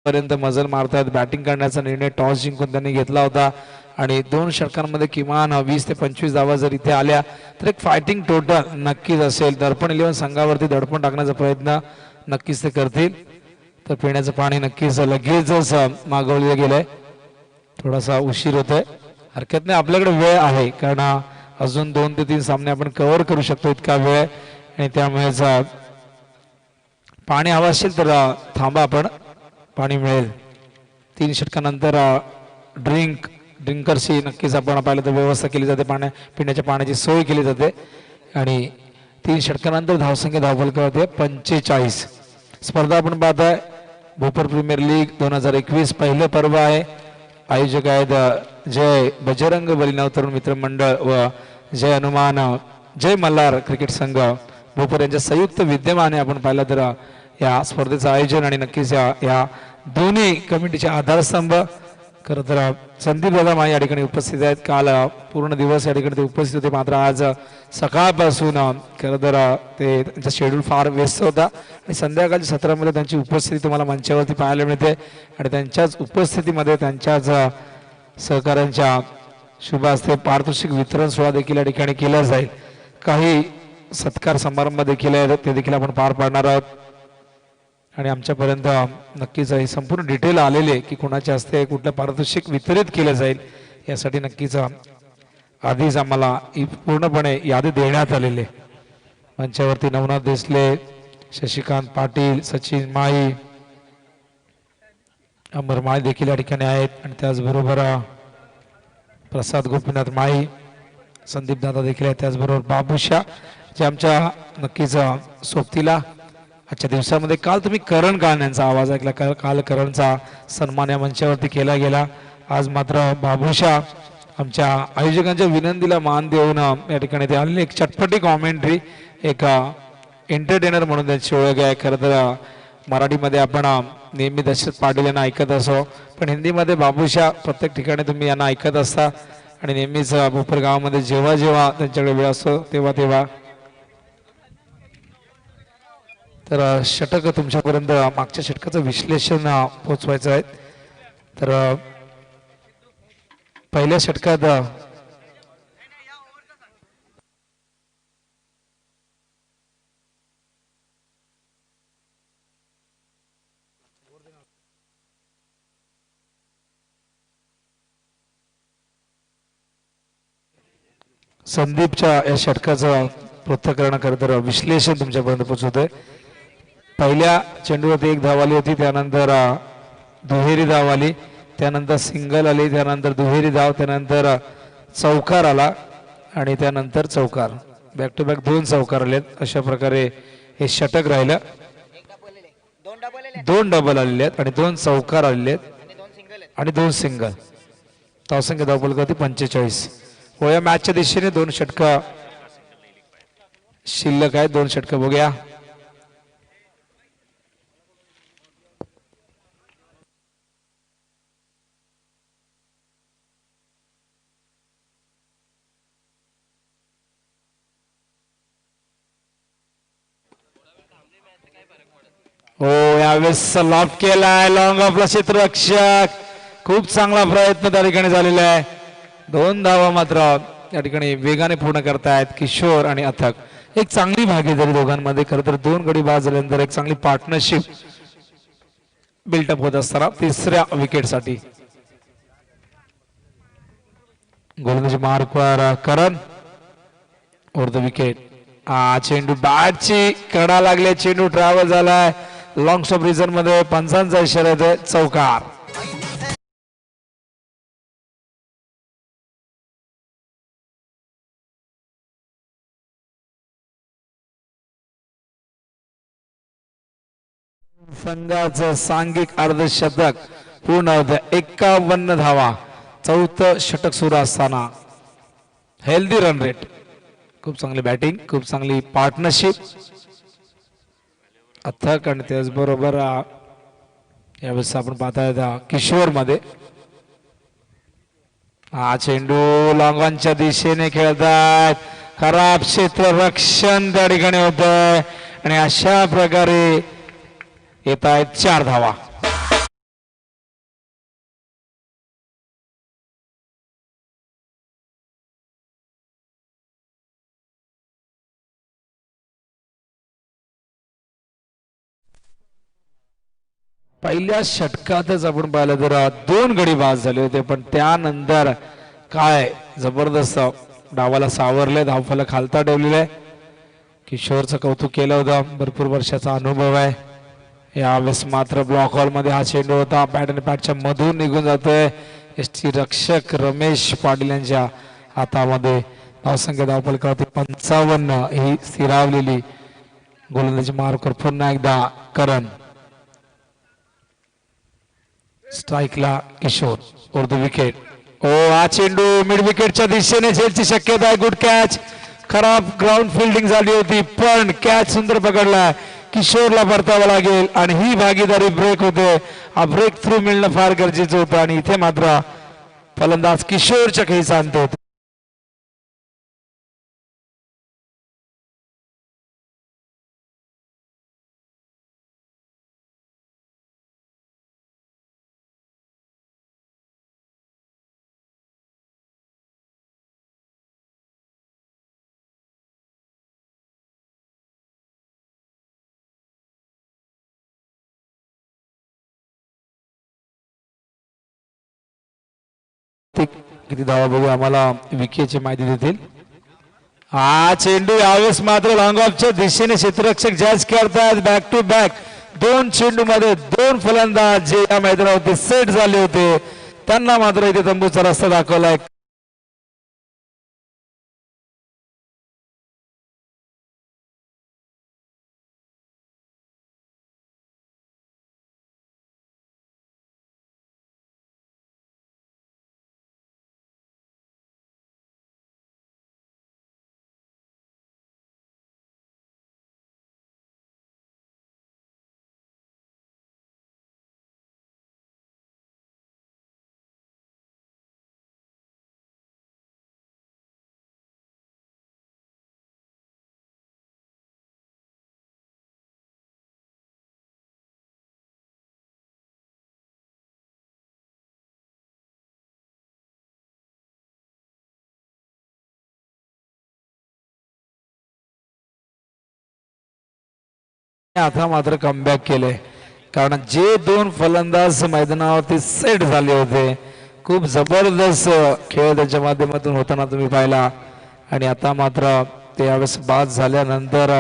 Speaker 1: पर्यंत मजल मारतायत. बॅटिंग करण्याचा निर्णय टॉस जिंकून त्यांनी घेतला होता आणि 2 षटकांमध्ये किमान 20 ते 25 धावा जर इथे आल्या तर एक फायटिंग टोटल नक्कीच असेल. दर्पण 11 संघावरती दडपण टाकण्याचा प्रयत्न नक्कीच ते करतील. तर पिण्याचं पाणी नक्कीच लगेचच मागवलं गेलंय. थोडासा उशीर होतोय, हरकत नाही, आपल्याकडे वेळ आहे कारण अजून 2 ते 3 सामने आपण कव्हर करू शकतो इतका वेळ. आणि त्यामुळेच पाणी हवं असेल तर थांबा, आपण पाणी मिळेल. 3 षटकानंतर ड्रिंकर्सची नक्कीच आपण पाहिलं तर व्यवस्था केली जाते, पिण्याच्या पाण्याची सोय केली जाते. आणि 3 षटकानंतर धावसंख्या धावफलकावरती 45. स्पर्धा आपण पाहताय भोपर प्रीमियर लीग 2021 पहिलं पर्व आहे. आयोजक आहेत जय बजरंग बली तरुण मित्र मंडळ व जय हनुमान जय मल्हार क्रिकेट संघ भोपर यांच्या संयुक्त विद्यमाने आपण पाहिलं तर या स्पर्धेचं आयोजन आणि नक्कीच या दोन्ही कमिटीचे आधारस्तंभ खरं तर संदीप दादा माई या ठिकाणी उपस्थित आहेत. काल पूर्ण दिवस या ठिकाणी ते उपस्थित होते, मात्र आज सकाळपासून खरं तर ते त्यांचा शेड्यूल फार व्यस्त होता आणि संध्याकाळच्या सत्रामध्ये त्यांची उपस्थिती तुम्हाला मंचावरती पाहायला मिळते. आणि त्यांच्याच उपस्थितीमध्ये त्यांच्याच सहकाऱ्यांच्या शुभ हस्ते पारितोषिक वितरण सोहळा देखील या ठिकाणी केला जाईल. काही सत्कार समारंभ देखील आहेत, ते देखील आपण पार पाडणार आहोत. आणि आमच्यापर्यंत नक्कीच हे संपूर्ण डिटेल आलेले की कोणाच्या हस्ते कुठलं पारितोषिक वितरित केलं जाईल यासाठी नक्कीच आधीच आम्हाला पूर्णपणे यादी देण्यात आलेली. मंचावरती नवनाथ देसले, शशिकांत पाटील, सचिन माई, अमर माई देखील या ठिकाणी आहेत. आणि त्याचबरोबर प्रसाद गोपीनाथ माई, संदीप दादा देखील आहेत. त्याचबरोबर बाबूशा जे आमच्या नक्कीच सोबतीला आजच्या दिवसामध्ये काल तुम्ही करण गाण्यांचा आवाज ऐकला, काल करणचा सन्मान या मंचावरती केला गेला. आज मात्र बाबूशा आमच्या आयोजकांच्या विनंतीला मान देऊन या ठिकाणी ते आलेले. एक चटपटी कॉमेंट्री, एक एंटरटेनर म्हणून त्यांची ओळख आहे. खरं तर मराठीमध्ये आपण नेहमी दशरथ पाटील यांना ऐकत असो, पण हिंदीमध्ये बाबूशा प्रत्येक ठिकाणी तुम्ही यांना ऐकत असता. आणि नेहमीच भोपर गावामध्ये जेव्हा जेव्हा त्यांच्याकडे वेळ असतो तेव्हा तेव्हा तर षटक तुमच्यापर्यंत मागच्या षटकाचं विश्लेषण पोहोचवायचं आहे. तर पहिल्या षटकात संदीपच्या या षटकाचं पृथक्करण खरं तर विश्लेषण तुमच्यापर्यंत पोहोचवतोय. पहिल्या चेंडूवरती 1 धाव आली होती, त्यानंतर दुहेरी धाव आली, त्यानंतर सिंगल आली, त्यानंतर दुहेरी धाव, त्यानंतर चौकार आला आणि त्यानंतर चौकार. बॅक टू बॅक 2 चौकार आलेत. अशा प्रकारे हे षटक राहिलं. 2 डबल आलेले आहेत आणि 2 चौकार आलेले आहेत आणि 2 सिंगल. धावसंख्या धावफलकावरती 45. या मॅचच्या दिशेने 2 षटक शिल्लक आहेत. 2 षटक बघूया. हो, यावेळेस लॉफ केलाय लॉंग ऑफला क्षेत्ररक्षक. खूप चांगला प्रयत्न त्या ठिकाणी झालेला आहे. 2 धावा मात्र या ठिकाणी वेगाने पूर्ण करतायत किशोर आणि अथक. एक चांगली भागीदारी दोघांमध्ये. खरं तर 2 गडी बाद झाल्यानंतर एक चांगली पार्टनरशिप बिल्टअप होत असताना तिसऱ्या विकेटसाठी गोलंदाजी मार्कवर करण ओव्हर द विकेट. चेंडू बॅटची कडा लागले, चेंडू ट्रॅव्हल झालाय लॉंग स्टॉप रिझन मध्ये. पंचांचा इशारा येतोय चौकार. संघाचं सांघिक अर्धशतक पूर्ण होतं. 51 धावा. 4थं षटक सुरू असताना हेल्दी रन रेट. खूप चांगली बॅटिंग, खूप चांगली पार्टनरशिप अथक. आणि त्याचबरोबर यावेळेस आपण पाहताय किशोर मध्ये चेंडू लॉंगॉनच्या दिशेने खेळतायत. खराब क्षेत्ररक्षण त्या ठिकाणी होत आहे आणि अशा प्रकारे येत आहेत 4 धावा. पहिल्या षटकातच आपण पाहिलं तर 2 गडी बाद झाले होते, पण त्यानंतर काय जबरदस्त डावाला सावरले, धावफलक खालता ठेवलेले आहे. किशोरचं कौतुक केलं होतं, भरपूर वर्षाचा अनुभव आहे. यावेळेस मात्र ब्लॉक हॉल मध्ये हा चेंडू होता, पॅट आणि पॅटच्या मधून निघून जातोय. एसटी रक्षक रमेश पाटील यांच्या हातामध्ये. धावसंख्या धावफलकावरती 55 ही स्थिरावलेली. गोलंदाजी मार्कवर पुन्हा एकदा करण. स्ट्राईकला किशोर, उर्दू विकेट. हा चेंडू मिड विकेटच्या दिशेने झेलची शक्यता आहे. Good catch. खराब ग्राउंड फिल्डिंग झाली होती, पण कॅच सुंदर पकडला. किशोरला परतावं लागेल आणि ही भागीदारी ब्रेक होते. हा ब्रेक थ्रू मिळणं फार गरजेचं होतं आणि इथे मात्र फलंदाज किशोरच्या खेळीचा अंत होतो. किती धावा बघू, आम्हाला विकेची माहिती देतील. हा चेंडू यावेळेस मात्र लॉंग ऑफच्या दिशेने क्षेत्ररक्षक जॅज करतात. बॅक टू बॅक 2 चेंडू मध्ये 2 फलंदाज जे या मैदानावरती सेट झाले होते त्यांना मात्र इथे तंबूचा रस्ता दाखवलाय. आता मात्र कमबॅक केले, कारण जे 2 फलंदाज मैदानावरती सेट झाले होते, खूप जबरदस्त खेळ त्यांच्या माध्यमातून होताना तुम्ही पाहिला. आणि आता मात्र ते यावेळेस बाद झाल्यानंतर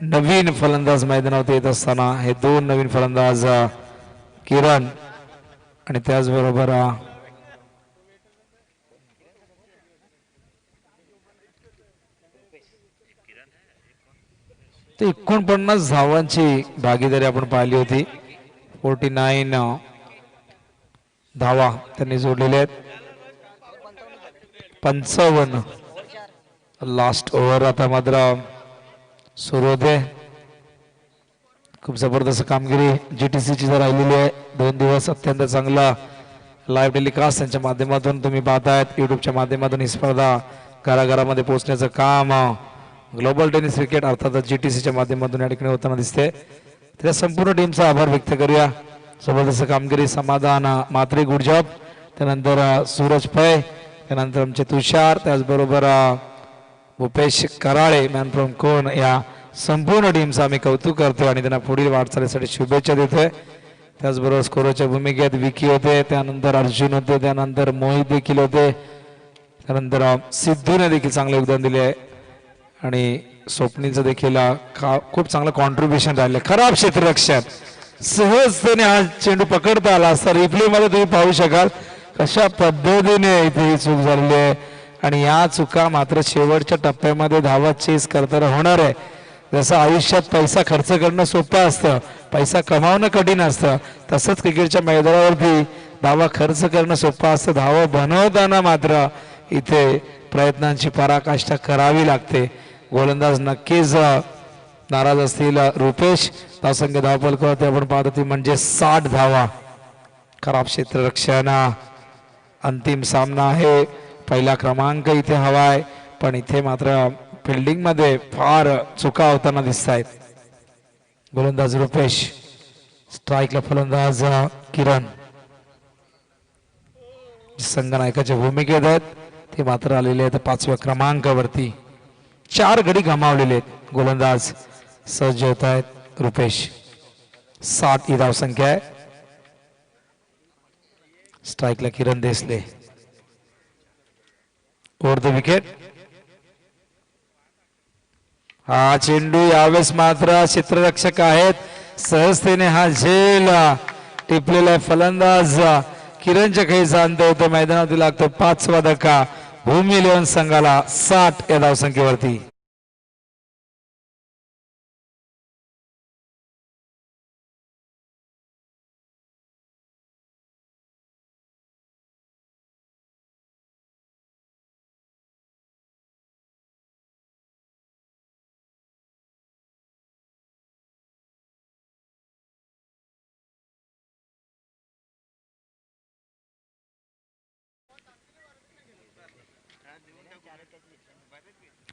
Speaker 1: नवीन फलंदाज मैदानावरती येत असताना हे 2 नवीन फलंदाज किरण आणि त्याचबरोबर 49 धावांची भागीदारी आपण पाहिली होती. 49 धावा त्यांनी जोडलेले आहेत. 55 लास्ट ओव्हर आता मात्र सुरू होते. खूप जबरदस्त कामगिरी जीटीसीची राहिलेली आहे. 2 दिवस अत्यंत चांगला लाईव्ह टेलिकास्ट त्यांच्या माध्यमातून तुम्ही पाहतायत. युट्यूबच्या माध्यमातून ही स्पर्धा घराघरामध्ये पोहोचण्याचं काम ग्लोबल टेनिस क्रिकेट अर्थातच जीटीसीच्या माध्यमातून या ठिकाणी होताना दिसते. त्या संपूर्ण टीमचा आभार व्यक्त करूया. जबरदस्त कामगिरी. समाधान मात्रे गुड जॉब, त्यानंतर सूरज पै, त्यानंतर आमचे तुषार, त्याचबरोबर भूपेश कराळे मॅन फ्रॉम कोण, या संपूर्ण टीमचा आम्ही कौतुक करतो आणि त्यांना पुढील वाटचालीसाठी शुभेच्छा देतोय. त्याचबरोबर स्कोरच्या भूमिकेत विकी होते, त्यानंतर अर्जुन होते, त्यानंतर मोहित देखील होते, त्यानंतर सिद्धूने देखील चांगले योगदान दिले आहे आणि स्वप्नीलचं देखील खूप चांगलं कॉन्ट्रीब्युशन राहिले. खराब क्षेत्ररक्षक, सहजतेने हा चेंडू पकडता आला असता. रिप्ले मध्ये तुम्ही पाहू शकाल कशा पद्धतीने इथे ही चूक झालेली आहे आणि या चुका मात्र शेवटच्या टप्प्यामध्ये धावा चेस करताना होणार आहे. जसं आयुष्यात पैसा खर्च करणं सोपं असतं, पैसा कमावणं कठीण असतं, तसंच क्रिकेटच्या मैदानावरती धावा खर्च करणं सोपं असतं. धावा बनवताना मात्र इथे प्रयत्नांची पराकाष्ठा करावी लागते. गोलंदाज नक्कीच नाराज असतील. रुपेश धावसंख्या धावफलकावरती आपण पाहतो ती म्हणजे 60 धावा. खराब क्षेत्ररक्षण. अंतिम सामना आहे, पहिला क्रमांक इथे हवाय, पण इथे मात्र फिल्डिंग मध्ये फार चुका होताना दिसत आहेत. गोलंदाज रुपेश, स्ट्राईकला फलंदाज किरण. संघनायकाच्या भूमिकेत आहेत ते मात्र आलेले आहेत 5व्या क्रमांकावरती. 4 गडी गमावलेले आहेत. गोलंदाज सज्ज होत आहेत रुपेश. 60 ही धावसंख्या आहे. स्ट्राइकला Kiran Desale. Over the wicket. हा चेंडू यावेळेस मात्र क्षेत्ररक्षक आहेत सहजतेने हा झेल टिपलेला फलंदाज किरणच्या काही जाणता होते. मैदानावरती लागतो 5वा धक्का. भूमी 11 संघाला 60 या धावसंख्येवरती.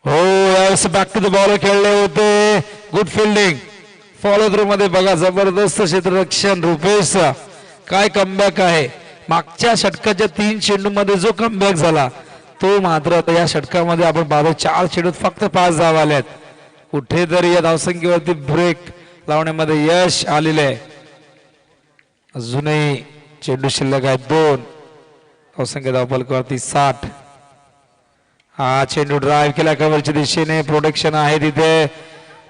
Speaker 1: हो यावेळेस बॅक टू द बॉल खेळले होते. Good fielding. फॉलो थ्रू मध्ये बघा जबरदस्त क्षेत्ररक्षण. रुपेश काय कमबॅक आहे. मागच्या षटकाच्या 3 चेंडूमध्ये जो कमबॅक झाला तो मात्र या षटकामध्ये आपण पाहतो 4 चेंडूत फक्त 5 धावा आल्यात. कुठेतरी या धावसंख्येवरती ब्रेक लावण्यामध्ये यश आलेले आहे. अजूनही चेंडू शिल्लक आहे 2. धावसंख्या धावफलकावरती 60. हा चेंडू ड्राईव्ह केला कव्हरच्या दिशेने. प्रोटेक्शन आहे तिथे.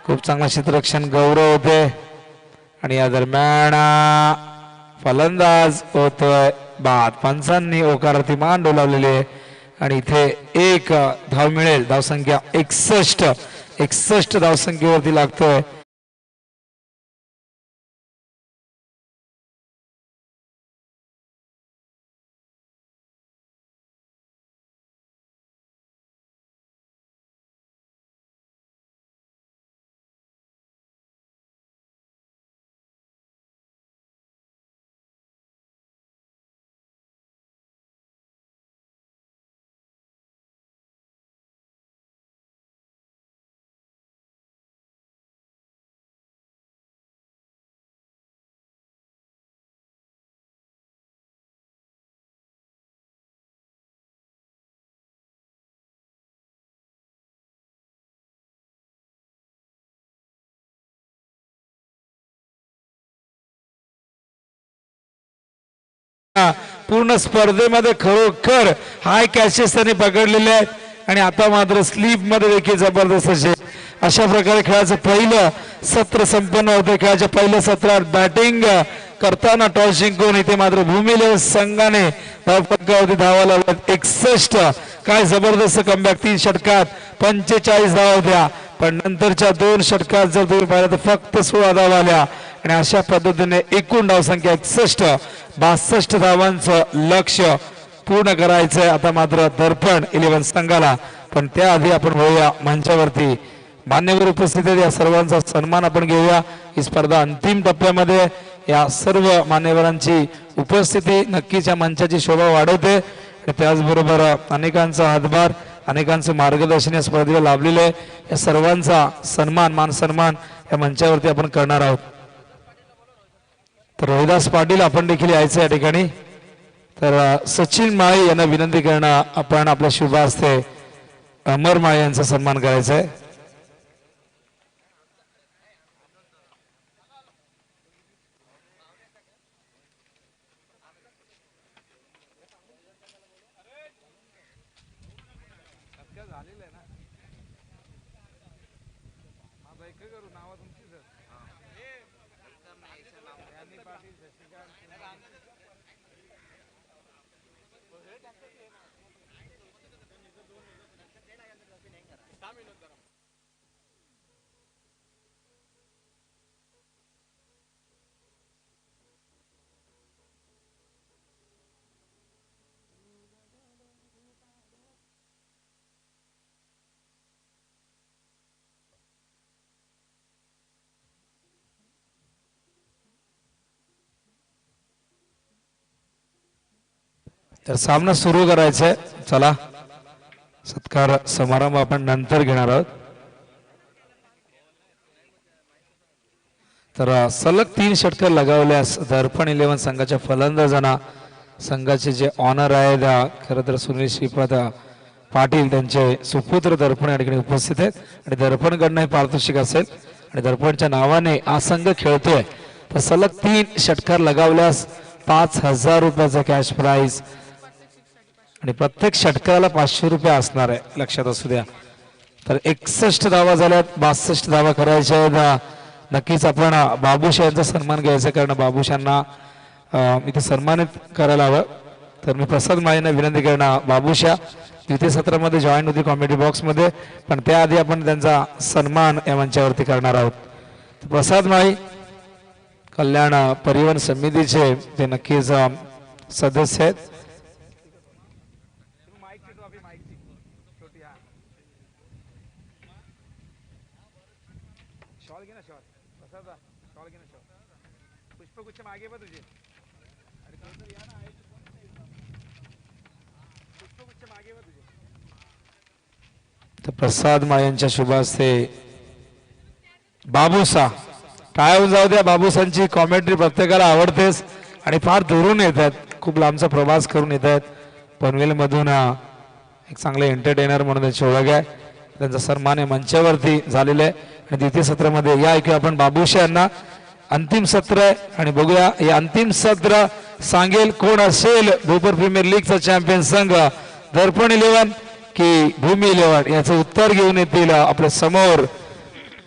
Speaker 1: खूप चांगला क्षेत्ररक्षण गौरव होते आणि या दरम्यान फलंदाज होतोय बाद. पंचांनी ओकारार्थी मान डोलावलेले आणि इथे 1 धाव मिळेल. धावसंख्या 61 धावसंख्येवरती लागतोय. पूर्ण स्पर्धेमध्ये खरोखर हाय कॅचेस त्यांनी पकडलेले आहेत आणि आता मात्र स्लीप मध्ये देखील जबरदस्त असे अशा प्रकारे खेळाचं पहिलं सत्र संपन्न होते. खेळाच्या पहिल्या सत्रात बॅटिंग करताना टॉस जिंकून इथे मात्र भूमी 11 संघाने धावफलकावरती धावा लावल्यात 61. काय जबरदस्त कमबॅक. 3 षटकात 45 धावा होत्या पण नंतरच्या 2 षटकात जर तुम्ही पाहिलं तर फक्त 16 धावा आल्या आणि अशा पद्धतीने एकूण धावसंख्या 62 धावांचं लक्ष्य पूर्ण करायचंय आता मात्र दर्पण 11 संघाला. पण त्याआधी आपण होऊया मंचावरती. मान्यवर उपस्थित आहेत या सर्वांचा सन्मान आपण घेऊया. ही स्पर्धा अंतिम टप्प्यामध्ये या सर्व मान्यवरांची उपस्थिती नक्कीच या मंचाची शोभा वाढवते. त्याचबरोबर अनेकांचा हातभार अनेकांचं मार्गदर्शन या स्पर्धेला लाभलेलं आहे. या सर्वांचा सन्मान मान सन्मान या मंचावरती आपण करणार आहोत. तर रोहिदास पाटील आपण देखील यायचं या ठिकाणी. तर सचिन माळी यांना विनंती करणं आपण आपल्या शुभ हस्ते अमर माळी यांचा सन्मान करायचा आहे. तर सामना सुरू करायचा आहे. चला सत्कार समारंभ आपण नंतर घेणार आहोत. तर सलग 3 षटकर लगावल्यास दर्पण 11 संघाच्या फलंदाजांना संघाचे जे ऑनर आहेत खरं तर सुनील श्रीपाद पाटील त्यांचे सुपुत्र दर्पण या ठिकाणी उपस्थित आहेत आणि दर्पणकडनं हे पारितोषिक असेल आणि दर्पणच्या नावाने हा संघ खेळतोय तर सलग 3 षटकार लगावल्यास 5,000 रुपयाचा कॅश प्राइज आणि प्रत्येक षटकाला 500 रुपये असणार आहे, लक्षात असू द्या. तर 61 धावा झाल्यात, 62 धावा करायच्या आहेत. नक्कीच आपण बाबूशा यांचा सन्मान घ्यायचा, कारण बाबूशांना इथे सन्मानित करायला हवं. तर मी प्रसाद माळींना विनंती करणार, बाबूशा द्वितीय सत्रामध्ये जॉईन होती कॉमेडी बॉक्समध्ये, पण त्याआधी आपण त्यांचा सन्मान या मंचावरती करणार आहोत. प्रसाद माळी कल्याण परिवहन समितीचे ते नक्कीच सदस्य आहेत. तर प्रसाद माळी यांच्या शुभ हस्ते बाबूसा, काय होऊन जाऊ द्या. बाबूसांची कॉमेंट्री प्रत्येकाला आवडतेच आणि फार दुरून येतात, खूप लांबचा प्रवास करून येत आहेत. पनवेलमधून एक चांगले एंटरटेनर म्हणून त्याची ओळख आहे. त्यांचा सन्मान मंचावरती झालेला आहे. आणि द्वितीय सत्रामध्ये या ऐकूया आपण बाबूशा यांना. अंतिम सत्र आहे आणि बघूया हे अंतिम सत्र सांगेल कोण असेल भोपर प्रीमियर लीगचा चॅम्पियन संघ, दर्पण 11 की भूमी 11, याचं उत्तर घेऊन येतील आपल्या समोर.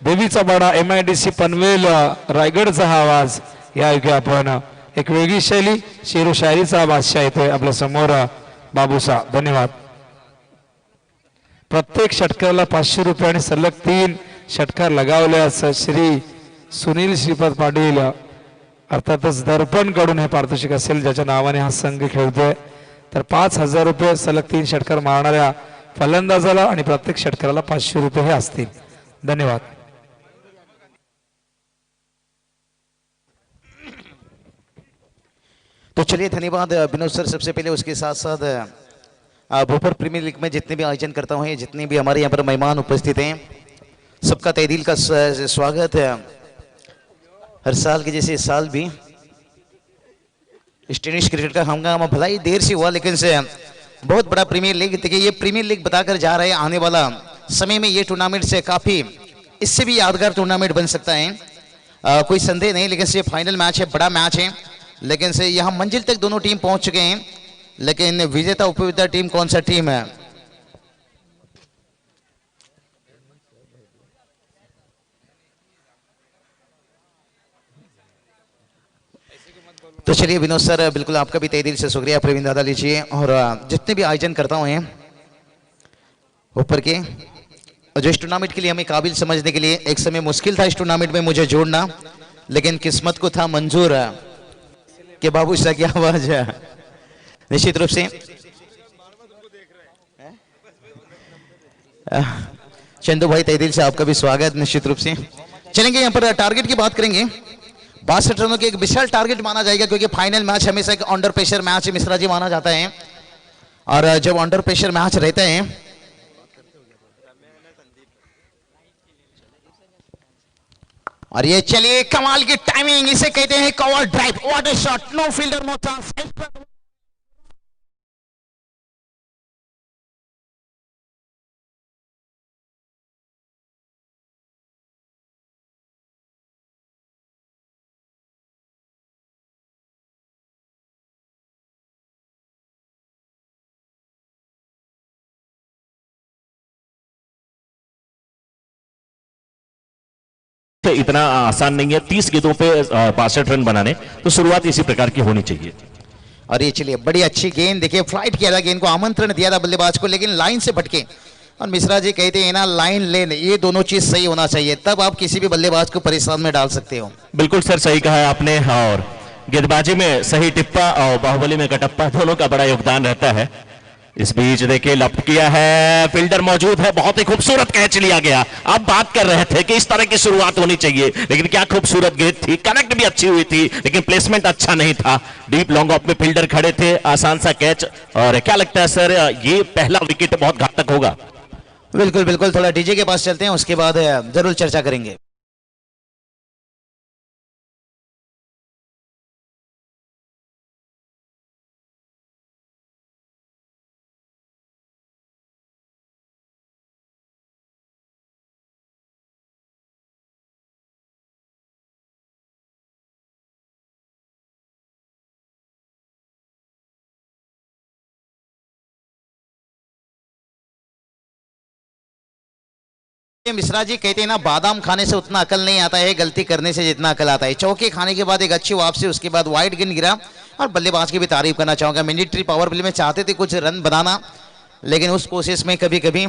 Speaker 1: देवीचा बाडा MIDC पनवेल रायगडचा हा आवाज. या ऐकूया आपण एक वेगळी शैली, शेरो शायरीचा बादशाह येतोय आपल्या समोर बाबूसा. धन्यवाद. प्रत्येक षटकाला 500 रुपये आणि सलग 3 षटकार लगावल्यास श्री सुनील श्रीपाद पाटील अर्थातच दर्पण कडून हे पारितोषिक असेल, ज्याच्या नावाने हा संघ खेळतोय. तर 5,000 रुपये सलग 3 षटकार मारणाऱ्या फलंदाजाला आणि प्रत्येक षटकाराला 500 रुपये हे असतील. धन्यवाद.
Speaker 2: तो चलिए धन्यवाद विनोद सर। सबसे पहले उसके साथ साथ भोपाल प्रीमियर लीग में जितने भी आयोजन करता हूँ, जितने भी हमारे यहाँ पर मेहमान उपस्थित हैं, सबका तहे दिल का स्वागत है। हर साल के जैसे इस साल भी इस टेनिस क्रिकेट का हंगामा भला ही देर से हुआ, लेकिन से बहुत बड़ा प्रीमियर लीग। देखिए ये प्रीमियर लीग बताकर जा रहे हैं, आने वाला समय में ये टूर्नामेंट से काफ़ी इससे भी यादगार टूर्नामेंट बन सकता है, कोई संदेह नहीं। लेकिन से फाइनल मैच है, बड़ा मैच है, लेकिन से यहाँ मंजिल तक दोनों टीम पहुंच चुके हैं। लेकिन विजेता उपविजेता टीम कौन सा टीम है? तो चलिए विनोद सर, बिल्कुल आपका भी तहे दिल से शुक्रिया। प्रवीण दादा लीजिए। और जितने भी आयोजन करता हूँ ऊपर के, जो इस टूर्नामेंट के लिए हमें काबिल समझने के लिए एक समय मुश्किल था इस टूर्नामेंट में मुझे जोड़ना, लेकिन किस्मत को था मंजूर कि बाबूशाह की आवाज है। निश्चित रूप से चंदू भाई, तहे दिल से आपका भी स्वागत। निश्चित रूप से चलेंगे, यहाँ पर टारगेट की बात करेंगे। 62 रनों के एक विशाल टारगेट माना जाएगा, क्योंकि फाइनल मैच हमेशा एक under pressure match Mishra ji माना जाता है। और जब अंडर प्रेशर मैच रहते हैं, और ये चलिए कमाल की टाइमिंग, इसे कहते हैं cover drive. What a shot, no fielder no chance.
Speaker 3: इतना आसान नहीं है 30 गेंदों पे 62 रन बनाने, तो शुरुआत इसी प्रकार की होनी चाहिए।
Speaker 2: और ये चलिए बड़ी अच्छी गेंद, देखिए फ्लाइट किया था, गेंद को आमंत्रण दिया था बल्लेबाज को, लेकिन लाइन से भटके। और मिश्रा जी कहते हैं ना, लाइन लेन, ये दोनों चीज सही होना चाहिए, तब आप किसी भी बल्लेबाज को परेशान में डाल सकते हो।
Speaker 3: बिल्कुल सर, सही कहा है आपने। और गेंदबाजी में सही टिप्पा और बाहुबली में कटप्पा, दोनों का बड़ा योगदान रहता है। इस बीच देखिए लपट किया है, फील्डर मौजूद है, बहुत ही खूबसूरत कैच लिया गया। आप बात कर रहे थे कि इस तरह की शुरुआत होनी चाहिए, लेकिन क्या खूबसूरत गेंद थी, कनेक्ट भी अच्छी हुई थी, लेकिन प्लेसमेंट अच्छा नहीं था। डीप लॉन्ग ऑफ में फील्डर खड़े थे, आसान सा कैच। और क्या लगता है सर, ये पहला विकेट बहुत घातक होगा?
Speaker 2: बिल्कुल बिल्कुल, थोड़ा डीजे के पास चलते हैं, उसके बाद जरूर चर्चा करेंगे। मिश्रा जी कहते हैं ना, बादाम खाने से उतना अकल नहीं आता है, गलती करने से जितना अकल आता है। चौके खाने के बाद एक अच्छी वापसी, उसके बाद वाइड गेंद गिरा। और बल्लेबाज की भी तारीफ करना चाहूंगा, मिलिट्री पावर प्ले में चाहते थे कुछ रन बनाना, लेकिन उस कोशिश में कभी कभी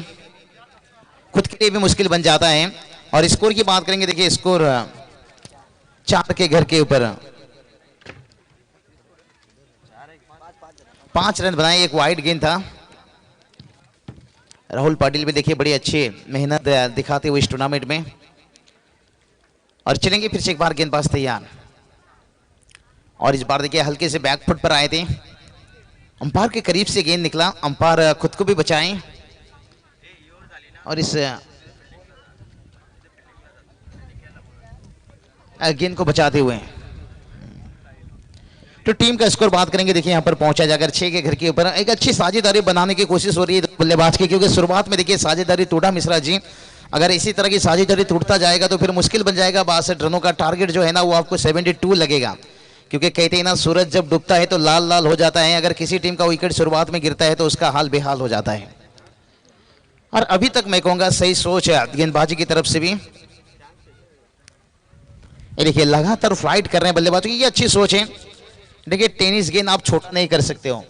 Speaker 2: खुद के लिए भी मुश्किल बन जाता है। और स्कोर की बात करेंगे, देखिए स्कोर 4 के घर के ऊपर 5 रन बनाए, एक वाइड गेंद था। राहुल पाटिल भी देखिए बड़ी अच्छी मेहनत दिखाते हुए इस टूर्नामेंट में। और चलेंगे फिर से एक बार, गेंदबाज तैयार। और इस बार देखिए हल्के से बैकफुट पर आए थे, अंपायर के करीब से गेंद निकला, अंपायर खुद को भी बचाएं और इस गेंद को बचाते हुए। तो टीम का स्कोर बात करेंगे, देखिए यहाँ पर पहुंचा जाकर 6 के घर के ऊपर एक अच्छी साझेदारी बनाने की कोशिश हो रही है बल्लेबाज की, क्योंकि शुरुआत में देखिए साझेदारी टूटा मिश्रा जी। अगर इसी तरह की साझेदारी टूटता जाएगा तो फिर मुश्किल बन जाएगा। 62 रनों का टारगेट जो है ना, वो आपको 72 लगेगा, क्योंकि कहते हैं ना, सूरज जब डूबता है तो लाल लाल हो जाता है। अगर किसी टीम का विकेट शुरुआत में गिरता है तो उसका हाल बेहाल हो जाता है। और अभी तक मैं कहूंगा सही सोच है गेंदबाजी की तरफ से भी। देखिए लगातार फ्लाइट कर रहे हैं बल्लेबाजों की, ये अच्छी सोच है। देखिए टेनिस गेंद आप छोटा नहीं कर सकते हो,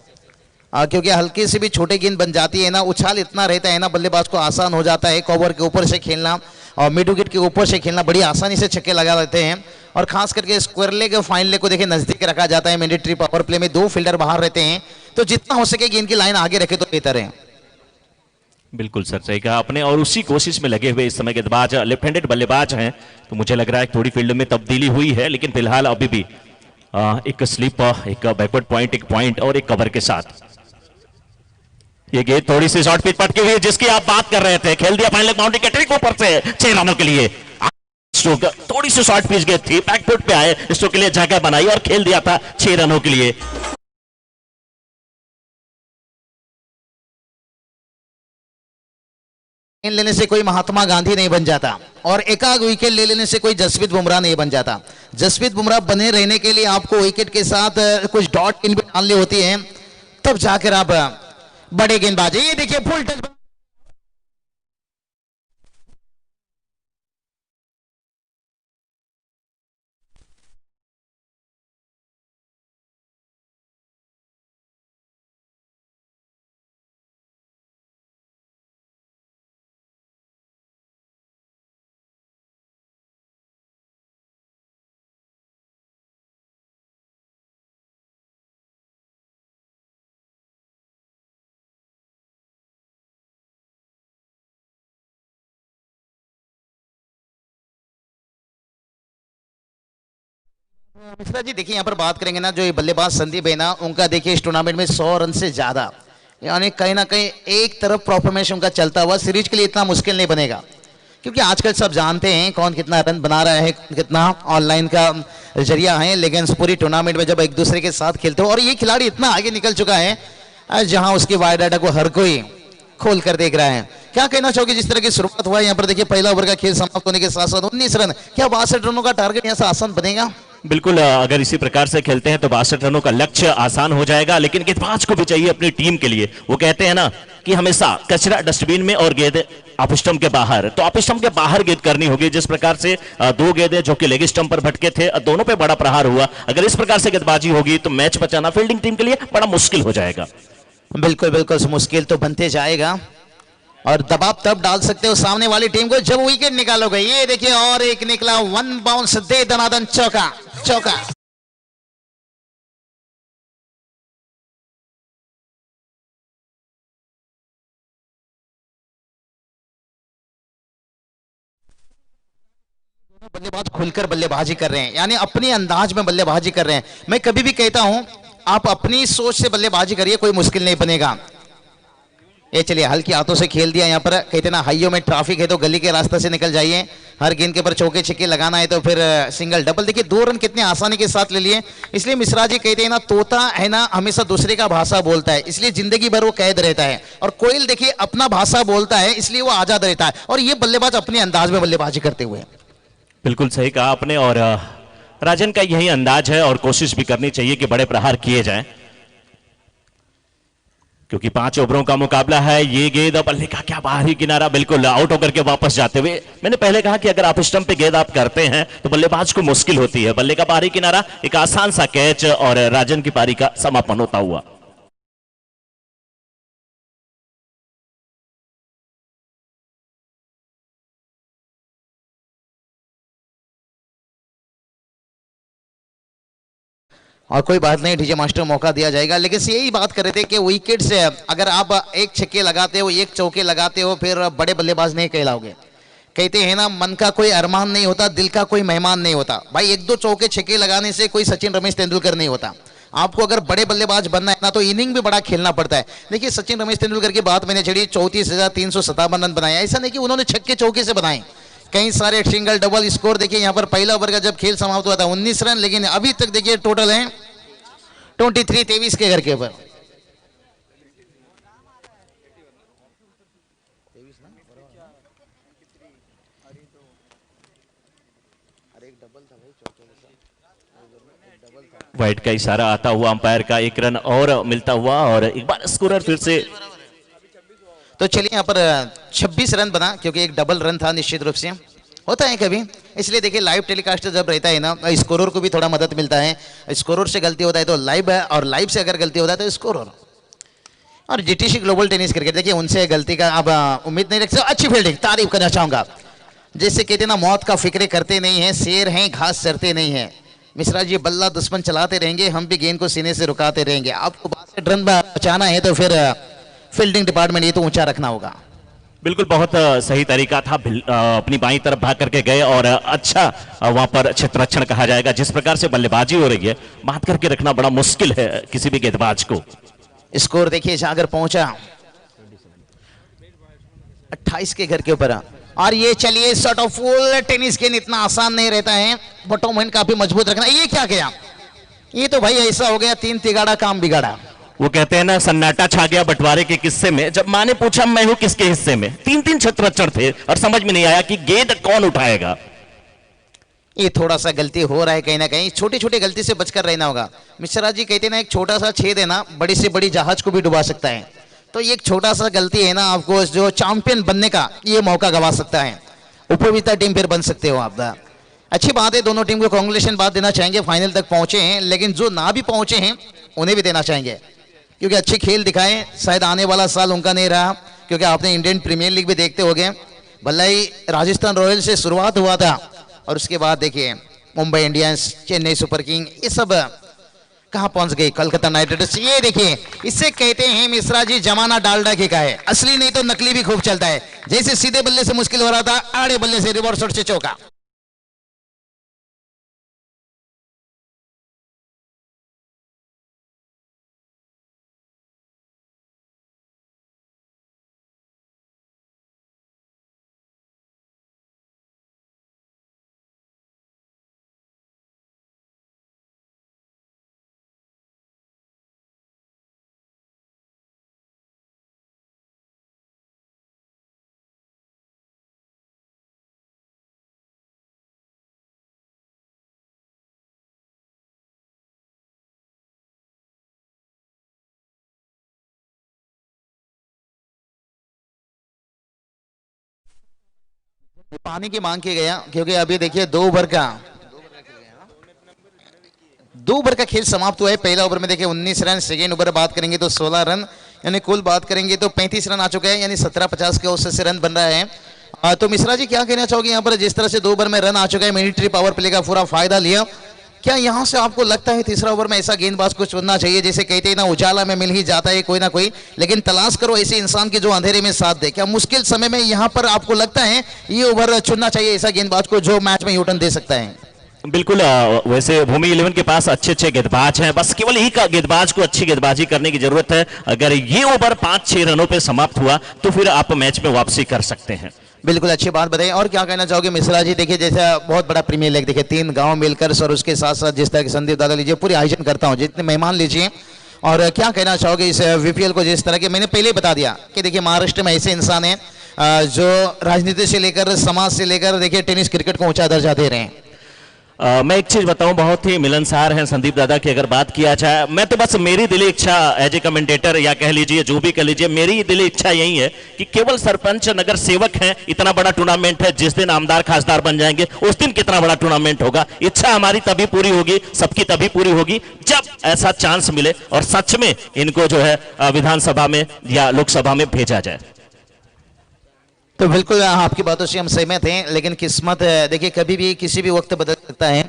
Speaker 2: क्योंकि हल्के से भी छोटे गेंद बन जाती है ना, उछाल इतना रहता है ना, बल्लेबाज को आसान हो जाता है कवर के ऊपर से खेलना और मिड विकेट के ऊपर से खेलना, बड़ी आसानी से छक्के लगा लेते हैं। और खास करके स्क्वायर लेग फाइन लेग को देखिए नजदीक रखा जाता है। मैंडेटरी पावर प्ले में 2 फील्डर बाहर रहते हैं, तो जितना हो सके गेंद की लाइन आगे रखे तो बेहतर है।
Speaker 3: बिल्कुल सर, सही कहा आपने। और उसी कोशिश में लगे हुए इस समय गेंदबाज लेफ्ट हैंडेड बल्लेबाज हैं, तो मुझे लग रहा है थोड़ी फील्ड में तब्दीली हुई है, लेकिन फिलहाल अभी भी एक स्लिप, एक बैकवर्ड पॉइंट, एक पॉइंट और एक कवर के साथ ये गेंद थोड़ी सी शॉर्ट पिच पटकी हुई है, जिसकी आप बात कर रहे थे। खेल दिया फाइनल बाउंड्री के ठीक ऊपर से 6 रनों के लिए। थोड़ी सी शॉर्ट पिच गेंद थी, बैकफुट पे आए, स्ट्रोक के लिए जगह बनाई और खेल दिया था 6 रनों के लिए।
Speaker 2: लेने से कोई महात्मा गांधी नहीं बन जाता और एकाग विकेट ले लेने से कोई जसप्रीत बुमराह नहीं बन जाता। जसप्रीत बुमराह बने रहने के लिए आपको विकेट के साथ कुछ डॉट इन भी डालनी होती है, तब जाकर आप बड़े गेंदबाज। ये देखिए फुल टच, मिश्रा जी देखिए यहाँ पर बात करेंगे ना, जो ये बल्लेबाज संदीप है ना, उनका देखिए इस टूर्नामेंट में 100 रन से ज्यादा, यानी कहीं ना कहीं एक तरफ परफॉर्मेंस उनका चलता हुआ सीरीज के लिए इतना मुश्किल नहीं बनेगा, क्योंकि आजकल सब जानते हैं कौन कितना रन बना रहा है, कितना ऑनलाइन का जरिया है। लेकिन पूरी टूर्नामेंट में जब एक दूसरे के साथ खेलते हो, और ये खिलाड़ी इतना आगे निकल चुका है जहां उसकी बायोडाटा को हर कोई खोल कर देख रहा है। क्या कहना चाहोगे, जिस तरह की शुरुआत हुआ है यहाँ पर देखिए, पहला ओवर का खेल समाप्त होने के साथ साथ 19 रन, क्या 62 रनों का टारगेट यहाँ से आसान बनेगा?
Speaker 3: बिल्कुल, अगर इसी प्रकार से खेलते हैं तो 62 रनों का लक्ष्य आसान हो जाएगा, लेकिन गेंदबाज को भी चाहिए अपनी टीम के लिए। वो कहते हैं ना कि हमेशा कचरा डस्टबिन में और गेंद ऑफ स्टंप के बाहर, तो ऑफ स्टंप के बाहर गेंद करनी होगी। जिस प्रकार से 2 गेंदें जो कि लेग स्टंप पर भटके थे, दोनों पे बड़ा प्रहार हुआ। अगर इस प्रकार से गेंदबाजी होगी तो मैच बचाना फील्डिंग टीम के लिए बड़ा मुश्किल हो जाएगा।
Speaker 2: बिल्कुल बिल्कुल मुश्किल तो बनते जाएगा, और दबाव तब डाल सकते हो सामने वाली टीम को जब विकेट निकालोगे। ये देखिए और एक निकला, 1 बाउंस दे दनादन चौका, चौका। बल्लेबाज खुलकर बल्लेबाजी कर रहे हैं, यानी अपने अंदाज में बल्लेबाजी कर रहे हैं। मैं कभी भी कहता हूं आप अपनी सोच से बल्लेबाजी करिए, कोई मुश्किल नहीं बनेगा। ये चलिए हल्की हाथों से खेल दिया, यहाँ पर कहते ना हाइयों में ट्रैफिक है तो गली के रास्ते से निकल जाइए। हर गेंद के ऊपर चौके छिक्के लगाना है तो फिर सिंगल डबल। देखिए 2 रन कितने आसानी के साथ ले लिए। इसलिए मिश्रा जी कहते हैं ना, तोता है ना हमेशा दूसरे का भाषा बोलता है, इसलिए जिंदगी भर वो कैद रहता है। और कोयल देखिए अपना भाषा बोलता है, इसलिए वो आजाद रहता है। और ये बल्लेबाज अपने अंदाज में बल्लेबाजी करते हुए।
Speaker 3: बिल्कुल सही कहा आपने, और राजन का यही अंदाज है और कोशिश भी करनी चाहिए कि बड़े प्रहार किए जाएं, क्योंकि 5 ओवरों का मुकाबला है। ये गेंद बल्ले का क्या बाहरी किनारा, बिल्कुल आउट होकर के वापस जाते हुए। मैंने पहले कहा कि अगर आप स्टंप पे गेंद आप करते हैं तो बल्लेबाज को मुश्किल होती है। बल्ले का बाहरी किनारा, एक आसान सा कैच और राजन की पारी का समापन होता हुआ।
Speaker 2: और कोई बात नहीं, डीजे मास्टर मौका दिया जाएगा। लेकिन यही बात कर रहे थे कि विकेट से अगर आप एक छक्के लगाते हो, एक चौके लगाते हो, फिर बड़े बल्लेबाज नहीं कहलाओगे। कहते हैं ना, मन का कोई अरमान नहीं होता, दिल का कोई मेहमान नहीं होता। भाई 1-2 चौके छक्के लगाने से कोई सचिन रमेश तेंदुलकर नहीं होता। आपको अगर बड़े बल्लेबाज बनना है ना तो इनिंग भी बड़ा खेलना पड़ता है। देखिए सचिन रमेश तेंदुलकर की बात मैंने छड़ी, 34,357 रन बनाया। ऐसा नहीं कि उन्होंने छक्के चौके से बनाए, कई सारे सिंगल डबल स्कोर। देखिए यहाँ पर पहला ओवर का जब खेल समाप्त हुआ था 19 रन, लेकिन अभी तक देखिए टोटल है 23 के घर के ऊपर।
Speaker 3: वाइड का इशारा आता हुआ, अंपायर का 1 रन और मिलता हुआ और एक बार स्कोरर फिर से।
Speaker 2: तो चलिए यहाँ पर 26 रन बना, क्योंकि एक डबल रन था। निश्चित रूप से होता है कभी, इसलिए देखिए लाइव टेलीकास्ट जब रहता है ना, स्कोरर को भी थोड़ा मदद मिलता है। स्कोरर से गलती होता है तो लाइव है, और लाइव से अगर गलती होता है तो स्कोरर। और जीटीसी ग्लोबल टेनिस क्रिकेट, देखिए उनसे गलती का आप उम्मीद नहीं रख सकते। अच्छी फील्डिंग, तारीफ करना चाहूंगा। जैसे कहते ना, मौत का फिक्रे करते नहीं है, शेर हैं घास चरते नहीं है। मिश्रा जी, बल्ला दुश्मन चलाते रहेंगे, हम भी गेंद को सीने से रुकाते रहेंगे। आपको 62 रन बचाना है तो फिर फील्डिंग डिपार्टमेंट ये तो ऊंचा रखना होगा।
Speaker 3: बिल्कुल बहुत सही तरीका था। अपनी बाईं तरफ भाग करके गए और अच्छा वहां पर क्षेत्ररक्षण कहा जाएगा। जिस प्रकार से बल्लेबाजी हो रही है, बात करके रखना बड़ा मुश्किल है किसी भी गेंदबाज को।
Speaker 2: स्कोर देखिए जाकर पहुंचा 28 के घर के ऊपर। और ये चलिए शॉट ऑफ फुल टेनिस गेंद इतना आसान नहीं रहता है, बॉटम हैंड काफी मजबूत रखना। ये क्या किया, ये तो भाई ऐसा हो गया 3 तिगाड़ा काम बिगाड़ा।
Speaker 3: वो कहते हैं ना, सन्नाटा छा गया बंटवारे के किस्से में। जब मां ने पूछा मैं हूं किसके हिस्से में, 3-3 क्षेत्ररक्षण थे और समझ में नहीं आया कि गेंद कौन उठाएगा।
Speaker 2: ये थोड़ा सा गलती हो रहा है कहीं ना कहीं, छोटी छोटी गलती से बचकर रहना होगा। मिश्रा जी कहते हैं ना, एक छोटा सा छेद है ना, बड़ी से बड़ी जहाज को भी डुबा सकता है। तो एक छोटा सा गलती है ना, आपको जो चैंपियन बनने का ये मौका गवा सकता है। उपविजेता टीम फिर बन सकते हो आप। अच्छी बात है, दोनों टीम को कांग्रेचुलेशन बात देना चाहेंगे, फाइनल तक पहुंचे हैं। लेकिन जो ना भी पहुंचे हैं उन्हें भी देना चाहेंगे, क्योंकि अच्छी खेल दिखाए। शायद आने वाला साल उनका नहीं रहा, क्योंकि आपने इंडियन प्रीमियर लीग भी देखते होंगे। भलाई राजस्थान रॉयल्स से शुरुआत हुआ था, और उसके बाद देखिए Mumbai Indians, Chennai super king, ये सब कहां पहुंच गई, कलकत्ता नाइट राइडर्स। ये देखिए, इससे कहते हैं मिश्रा जी, जमाना डालडा के का है, असली नहीं तो नकली भी खूब चलता है। जैसे सीधे बल्ले से मुश्किल हो रहा था, आड़े बल्ले से रिवर्स शॉट से चौका। पानी की मांग की गया, क्योंकि अभी देखिए 2 ओवर का खेल समाप्त हुआ है। पहला ओवर में देखिए 19 रन, सेकेंड ओवर बात करेंगे तो 16 रन, यानी कुल बात करेंगे तो 35 रन आ चुके हैं, यानी 17-50 के औसत से रन बन रहा है। तो मिश्रा जी क्या कहना चाहोगे यहाँ पर, जिस तरह से 2 ओवर में रन आ चुका है, मिलिट्री पावर प्ले का पूरा फायदा लिया, क्या यहाँ से आपको लगता है तीसरा ओवर में ऐसा गेंदबाज कुछ चुनना चाहिए? जैसे कहते हैं ना, उजाला में मिल ही जाता है कोई ना कोई, लेकिन तलाश करो ऐसे इंसान की जो अंधेरे में साथ दे। क्या मुश्किल समय में यहाँ पर आपको लगता है ये ओवर चुनना चाहिए ऐसा गेंदबाज को जो मैच में यूटर्न दे सकता है?
Speaker 3: बिल्कुल। वैसे भूमि 11 के पास अच्छे गेंदबाज हैं, बस केवल ही का गेंदबाज को अच्छी गेंदबाजी करने की जरूरत है। अगर ये ओवर 5-6 रनों पे समाप्त हुआ तो फिर आप मैच में वापसी कर सकते हैं।
Speaker 2: बिल्कुल, अच्छी बात बताइए। और क्या कहना चाहोगे मिश्रा जी? देखिए जैसा बहुत बड़ा प्रीमियर लीग, देखिए 3 गांव मिलकर, और उसके साथ साथ जिस तरह के संदीप दादा लीजिए, पूरी आयोजन करता हूँ, जितने मेहमान लीजिए। और क्या कहना चाहोगे इस वीपीएल को, जिस तरह के मैंने पहले बता दिया कि देखिए महाराष्ट्र में ऐसे इंसान हैं जो राजनीति से लेकर समाज से लेकर देखिए टेनिस क्रिकेट को ऊंचा दर्जा दे रहे हैं।
Speaker 3: मैं एक चीज बताऊं, बहुत ही मिलनसार हैं संदीप दादा की अगर बात किया जाए। मैं तो बस मेरी दिली इच्छा एज ए कमेंटेटर या कह लीजिए जो भी कह लीजिए, मेरी दिली इच्छा यही है कि केवल सरपंच नगर सेवक हैं, इतना बड़ा टूर्नामेंट है, जिस दिन आमदार खासदार बन जाएंगे उस दिन कितना बड़ा टूर्नामेंट होगा। इच्छा हमारी तभी पूरी होगी, सबकी तभी पूरी होगी जब ऐसा चांस मिले और सच में इनको जो है विधानसभा में या लोकसभा में भेजा जाए।
Speaker 2: तो बिल्कुल आपकी बातों से हम सहमत हैं, लेकिन किस्मत देखिए कभी भी किसी भी वक्त बदल सकता है।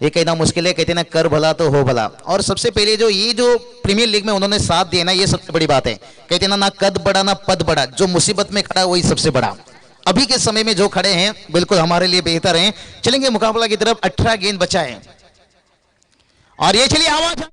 Speaker 2: ये कहना मुश्किल है, कहते ना कर भला तो हो भला। और सबसे पहले जो ये जो प्रीमियर लीग में उन्होंने साथ दिया ना, ये सबसे बड़ी बात है। कहते ना कद बड़ा ना पद बड़ा, जो मुसीबत में खड़ा वही सबसे बड़ा। अभी के समय में जो खड़े हैं बिल्कुल हमारे लिए बेहतर हैं। चलेंगे मुकाबला की तरफ। 18 गेंद बचा है और ये चलिए आवाज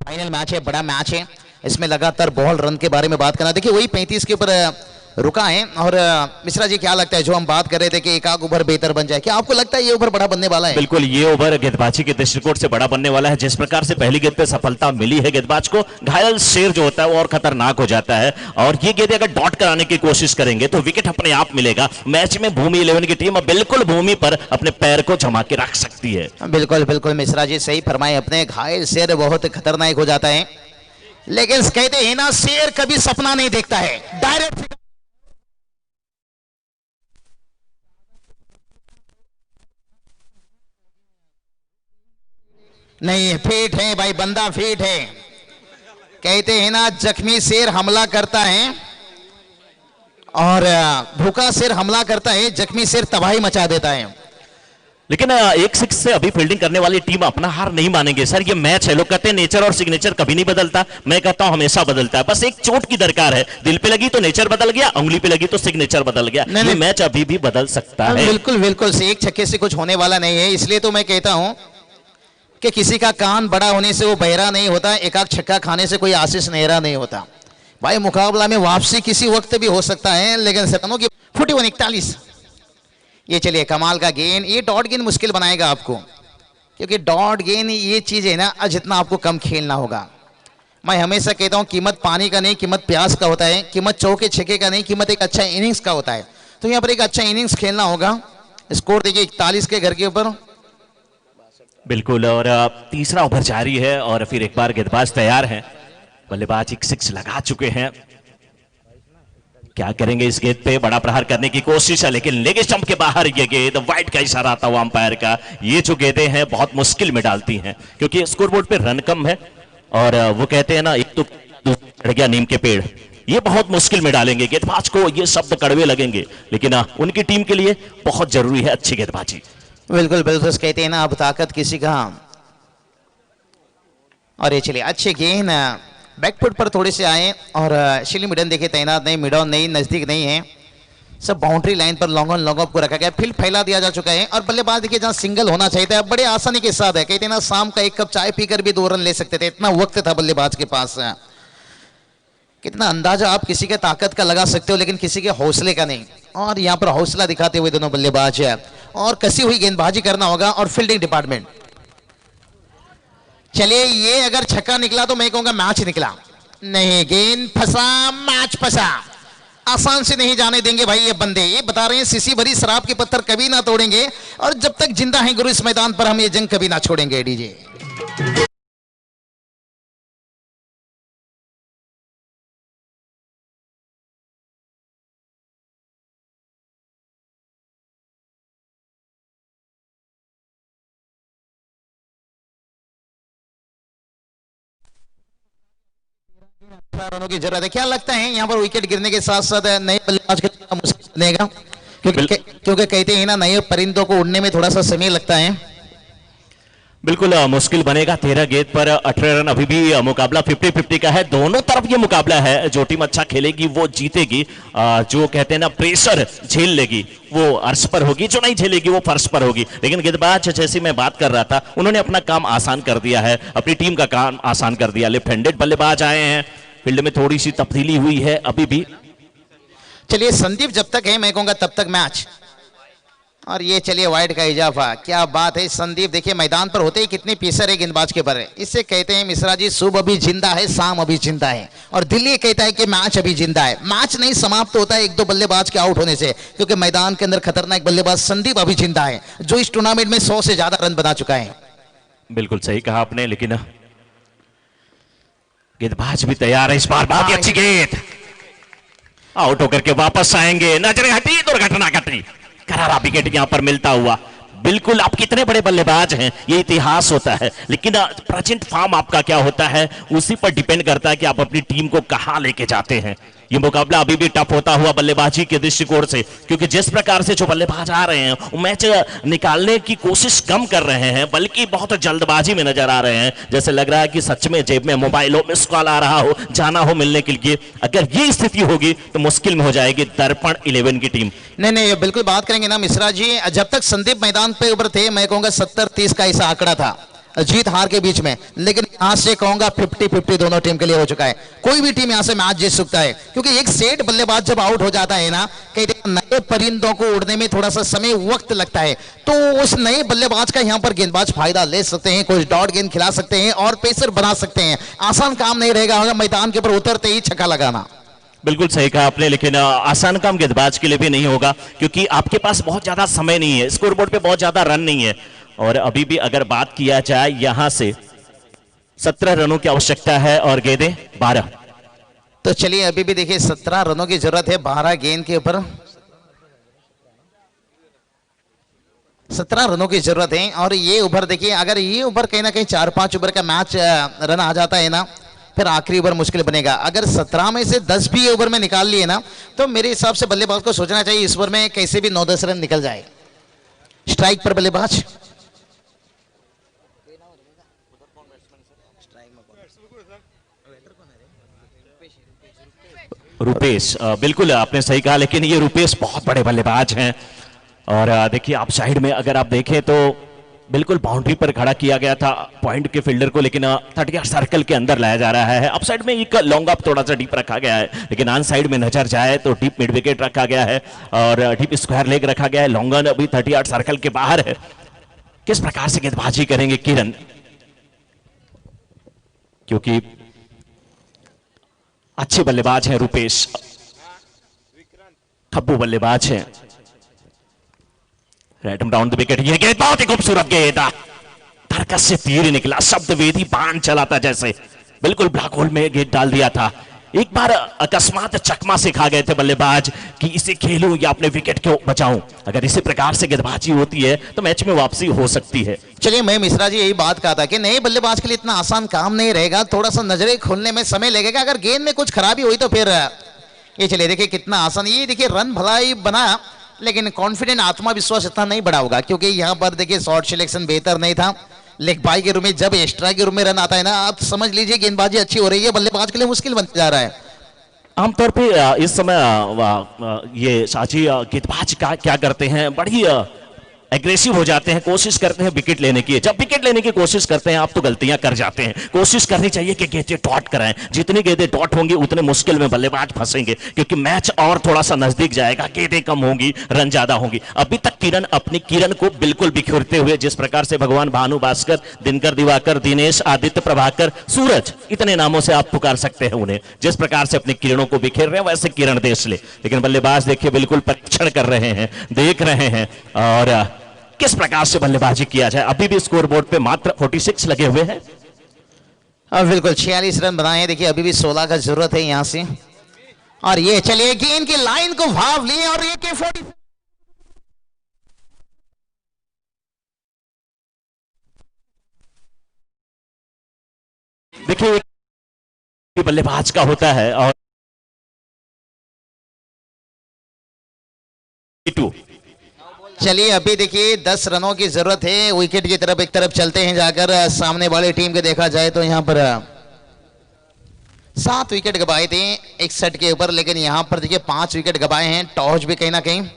Speaker 2: फाइनल मैच है, बड़ा मैच है। इसमें लगातार बॉल रन के बारे में बात करना, देखिए वही 35 के ऊपर रुका है। और मिश्रा जी क्या लगता है, जो हम बात कर रहे थे कि एक आध ओवर बेहतर बन जाए, क्या आपको लगता है ये ओवर बड़ा बनने वाला है?
Speaker 3: बिल्कुल, ये ओवर गेंदबाजी के दृष्टिकोण से बड़ा बनने वाला है। जिस प्रकार से पहली गेंद पे सफलता मिली है गेंदबाज को, घायल शेर जो होता है वो और खतरनाक हो जाता है। और ये गेंद अगर डॉट कराने की कोशिश करेंगे तो विकेट अपने आप मिलेगा। मैच में भूमि 11 की टीम बिल्कुल भूमि पर अपने पैर को जमा के रख सकती है।
Speaker 2: बिल्कुल बिल्कुल मिश्रा जी सही फरमाए, अपने घायल शेर बहुत खतरनाक हो जाता है। लेकिन कहते हैं ना, शेर कभी सपना नहीं देखता है, डायरेक्ट नहीं। फिट है भाई, बंदा फिट है। कहते हैं ना, जख्मी शेर हमला करता है और भूखा शेर हमला करता है, जख्मी शेर तबाही मचा देता है।
Speaker 3: लेकिन एक सिक्स से अभी फील्डिंग करने वाली टीम अपना हार नहीं मानेंगे। सर ये मैच है, लोग कहते हैं नेचर और सिग्नेचर कभी नहीं बदलता, मैं कहता हूं हमेशा बदलता है। बस एक चोट की दरकार है, दिल पे लगी तो नेचर बदल गया, उंगली पे लगी तो सिग्नेचर बदल गया। ये मैच अभी भी बदल सकता है।
Speaker 2: बिल्कुल बिल्कुल, से एक छक्के से कुछ होने वाला नहीं है। इसलिए तो मैं कहता हूं कि किसी का कान बड़ा होने से वो बहरा नहीं होता, एक आध छक्का खाने से कोई आशीष नहरा नहीं होता। भाई मुकाबला में वापसी किसी वक्त भी हो सकता है, लेकिन सतनों की 41 ये चलिए कमाल का गेंद। ये डॉट गेंद मुश्किल बनाएगा आपको, क्योंकि डॉट गेंद ये चीज है ना, जितना आपको कम खेलना होगा। मैं हमेशा कहता हूं कीमत पानी का नहीं, कीमत प्यास का होता है। कीमत चौके छक्के का नहीं, कीमत एक अच्छा इनिंग्स का होता है। तो यहाँ पर एक अच्छा इनिंग्स खेलना होगा। स्कोर देखिए 41 के घर के ऊपर।
Speaker 3: बिल्कुल, और तीसरा ओवर जारी है और फिर एक बार गेंदबाज तैयार हैं। बल्लेबाज एक सिक्स लगा चुके हैं। क्या करेंगे इस गेंद पे? बड़ा प्रहार करने की कोशिश है, लेकिन लेग स्टंप के बाहर ये गेंद, वाइड का इशारा आता हुआ अंपायर का। ये जो गेंदें हैं बहुत मुश्किल में डालती हैं, क्योंकि स्कोरबोर्ड पे रन कम है। और वो कहते हैं ना, एक तो चढ़ गया नीम के पेड़, ये बहुत मुश्किल में डालेंगे गेंदबाज को। ये शब्द कड़वे लगेंगे, लेकिन उनकी टीम के लिए बहुत जरूरी है अच्छी गेंदबाजी।
Speaker 2: बिल्कुल बिल्कुल, कहते हैं ना, अब ताकत किसी का। और ये चलिए अच्छे गेंद बैकफुट पर थोड़े से आए और शिली मिडन देखिए तैनात नहीं, मिड ऑन नहीं, नजदीक नहीं है, सब बाउंड्री लाइन पर लॉन्ग ऑन लॉन्ग ऑफ को रखा गया। फील्ड फैला दिया जा चुका है और बल्लेबाज देखिए जहां सिंगल होना चाहिए था, बड़े आसानी के साथ है। कहते हैं ना, शाम का एक कप चाय पीकर भी 2 रन ले सकते थे, इतना वक्त था बल्लेबाज के पास। कितना अंदाजा आप किसी के ताकत का लगा सकते हो, लेकिन किसी के हौसले का नहीं। और यहाँ पर हौसला दिखाते हुए दोनों बल्लेबाज है और कसी हुई गेंदबाजी करना होगा। और फील्डिंग डिपार्टमेंट, चलिए ये अगर छक्का निकला तो मैं कहूंगा मैच निकला। नहीं, गेंद फंसा, मैच फंसा। आसान से नहीं जाने देंगे भाई ये बंदे। ये बता रहे हैं सीसी भरी शराब के पत्थर कभी ना तोड़ेंगे, और जब तक जिंदा हैं गुरु इस मैदान पर हम ये जंग कभी ना छोड़ेंगे। डीजे रनों की जरूरत है। क्या लगता है यहाँ पर विकेट गिरने के साथ साथ नए बल्लेबाज का मुश्किल बनेगा? क्योंकि कहते हैं ना, नए परिंदों को उड़ने में थोड़ा सा समय लगता है।
Speaker 3: बिल्कुल मुश्किल बनेगा 13 गेंद पर 18 रन। अभी भी मुकाबला 50-50 का है, दोनों तरफ ये मुकाबला है। जो टीम अच्छा खेलेगी वो जीतेगी, जो कहते हैं ना प्रेशर झेल लेगी वो अर्श पर होगी, जो नहीं झेलेगी वो फर्श पर होगी। लेकिन गेंदबाज जैसी मैं बात कर रहा था, उन्होंने अपना काम आसान कर दिया है, अपनी टीम का काम आसान कर दिया। लेफ्ट हैंडेड बल्लेबाज आए हैं, फील्ड में थोड़ी सी तब्दीली हुई है अभी भी।
Speaker 2: चलिए संदीप जब तक है मैं कहूंगा तब तक मैच। और ये चलिए वाइड का इजाफा, क्या बात है संदीप। देखिए मैदान पर होते ही कितने पीसर है गेंदबाज के पर। इससे कहते हैं मिश्रा जी सुबह अभी जिंदा है, शाम अभी जिंदा है, और दिल्ली कहता है कि मैच अभी जिंदा है। मैच नहीं समाप्त होता है एक दो बल्लेबाज के आउट होने से, क्योंकि मैदान के अंदर खतरनाक बल्लेबाज संदीप अभी जिंदा है, जो इस टूर्नामेंट में 100 से ज्यादा रन बना चुका है।
Speaker 3: बिल्कुल सही कहा आपने, लेकिन गेंदबाज भी तैयार है इस बार। बहुत ही अच्छी गेंद, आउट होकर के वापस आएंगे। नजरें हटी, दुर्घटना घटी, करारा विकेट यहां पर मिलता हुआ। बिल्कुल आप कितने बड़े बल्लेबाज हैं ये इतिहास होता है, लेकिन प्रेजेंट फॉर्म आपका क्या होता है उसी पर डिपेंड करता है कि आप अपनी टीम को कहां लेके जाते हैं। ये मुकाबला अभी भी टफ होता हुआ बल्लेबाजी के दृष्टिकोण से, क्योंकि जिस प्रकार से जो बल्लेबाज आ रहे हैं वो मैच निकालने की कोशिश कम कर रहे हैं, बल्कि बहुत जल्दबाजी में नजर आ रहे हैं। जैसे लग रहा है कि सच में जेब में मोबाइल हो, मिस कॉल आ रहा हो, जाना हो मिलने के लिए। अगर ये स्थिति होगी तो मुश्किल में हो जाएगी दर्पण 11 की टीम।
Speaker 2: नहीं बिल्कुल बात करेंगे ना मिश्रा जी। जब तक संदीप मैदान पे ऊपर थे मैं कहूंगा 70-30 का ऐसा आंकड़ा था जीत हार के बीच में, लेकिन यहां से कहूंगा 50-50 दोनों टीम के लिए हो चुका है। कोई भी टीम यहां से मैच जीत सकता है, क्योंकि एक सेट बल्लेबाज जब आउट हो जाता है ना, कहते हैं नए परिंदों को उड़ने में थोड़ा सा समय वक्त लगता है, तो उस नए बल्लेबाज का यहां पर गेंदबाज फायदा ले सकते हैं, कुछ डॉट गेंद खिला सकते हैं और पेसर बना सकते हैं। आसान काम नहीं रहेगा मैदान के ऊपर उतरते ही छक्का लगाना।
Speaker 3: बिल्कुल सही कहा आपने, लेकिन आसान काम गेंदबाज के लिए भी नहीं होगा, क्योंकि आपके पास बहुत ज्यादा समय नहीं है, स्कोरबोर्ड पे बहुत ज्यादा रन नहीं है। और अभी भी अगर बात किया जाए यहां से 17 रनों की आवश्यकता है और गेंदें 12।
Speaker 2: तो चलिए अभी भी देखिए 17 रनों की जरूरत है 12 गेंद के ऊपर, 17 रनों की जरूरत है। और ये ओवर देखिए, अगर ये ओवर कहीं ना कहीं 4-5 ओवर का मैच रन आ जाता है ना, फिर आखिरी ओवर मुश्किल बनेगा। अगर 17 में से 10 भी ओवर में निकाल लिए ना, तो मेरे हिसाब से बल्लेबाज को सोचना चाहिए इस ओवर में कैसे भी 9-10 रन निकल जाए। स्ट्राइक पर बल्लेबाज
Speaker 3: रुपेश, बिल्कुल आपने सही कहा, लेकिन ये रुपेश बहुत बड़े बल्लेबाज हैं। और देखिए आप साइड में अगर आप देखें तो बिल्कुल बाउंड्री पर खड़ा किया गया था पॉइंट के फील्डर को, लेकिन 30 सर्कल के अंदर लाया जा रहा है। अप साइड में एक लॉन्ग अप थोड़ा सा डीप रखा गया है, लेकिन ऑन साइड में नजर जाए तो डीप मिड विकेट रखा गया है और डीप स्क्वायर लेग रखा गया है। लॉन्ग ऑन अभी 30 सर्कल के बाहर है। किस प्रकार से गेंदबाजी करेंगे किरण, क्योंकि अच्छे बल्लेबाज हैं रुपेश, खब्बू बल्लेबाज हैं। राइट डाउन द विकेट, ये गेंद बहुत ही खूबसूरत गेंद, धरकस से तीर निकला, शब्द वेदी बाण चला था जैसे, बिल्कुल ब्लैक होल में गेंद डाल दिया था। एक बार अकस्मात चकमा से खा गए थे बल्लेबाज कि इसे खेलूं या अपने विकेट को बचाऊं। अगर इसी प्रकार से गेंदबाजी होती है तो मैच में वापसी हो सकती है।
Speaker 2: चलिए मैं मिश्रा जी यही बात कहा था कि नए बल्लेबाज के लिए इतना आसान काम नहीं रहेगा, थोड़ा सा नजरें खुलने में समय लगेगा। अगर गेंद में कुछ खराबी हुई तो फिर ये चलिए देखिए कितना आसान, ये देखिए रन भला ही बना, लेकिन कॉन्फिडेंट आत्मविश्वास इतना नहीं बड़ा होगा, क्योंकि यहाँ पर देखिए शॉट सिलेक्शन बेहतर नहीं था। लेग बाई के रूप में जब एक्स्ट्रा के रूप में रन आता है ना, आप समझ लीजिए गेंदबाजी अच्छी हो रही है, बल्लेबाज के लिए मुश्किल बनता जा रहा है।
Speaker 3: आमतौर पे इस समय ये साची गेंदबाज क्या करते हैं, बड़ी एग्रेसिव हो जाते हैं, कोशिश करते हैं विकेट लेने की। जब विकेट लेने की कोशिश करते हैं आप तो गलतियां कर जाते हैं। कोशिश करनी चाहिए कि गेंदें डॉट कराएं, जितनी गेंदें डॉट होंगी उतने मुश्किल में बल्लेबाज फंसेंगे, क्योंकि मैच और थोड़ा सा नजदीक जाएगा, गेंदें कम होंगी, रन ज्यादा होंगी। अभी तक किरण अपनी किरण को बिल्कुल बिखेरते हुए, जिस प्रकार से भगवान भानु भास्कर, दिनकर दिवाकर, दिनेश, आदित्य प्रभाकर, सूरज, इतने नामों से आप पुकार सकते हैं उन्हें, जिस प्रकार से अपनी किरणों को बिखेर रहे हैं वैसे किरण देशले। लेकिन बल्लेबाज देखिए बिल्कुल परीक्षण कर रहे हैं, देख रहे हैं और किस प्रकार से बल्लेबाजी किया जाए। अभी भी स्कोर बोर्ड पे मात्र 46 लगे हुए हैं।
Speaker 2: बिल्कुल 46 रन बनाए हैं। देखिए अभी भी 16 का जरूरत है यहां से। और ये चलिए गेंद की लाइन को भाव लिए और ये के 40
Speaker 3: देखिए बल्लेबाज का होता है और
Speaker 2: चलिए अभी देखिए 10 रनों की जरूरत है विकेट की तरफ, एक तरफ चलते हैं जाकर सामने वाली टीम के देखा जाए तो यहाँ पर 7 विकेट गवाए थे 61 के ऊपर, लेकिन यहाँ पर देखिए 5 विकेट गवाए हैं, टॉस भी कहीं ना कहीं।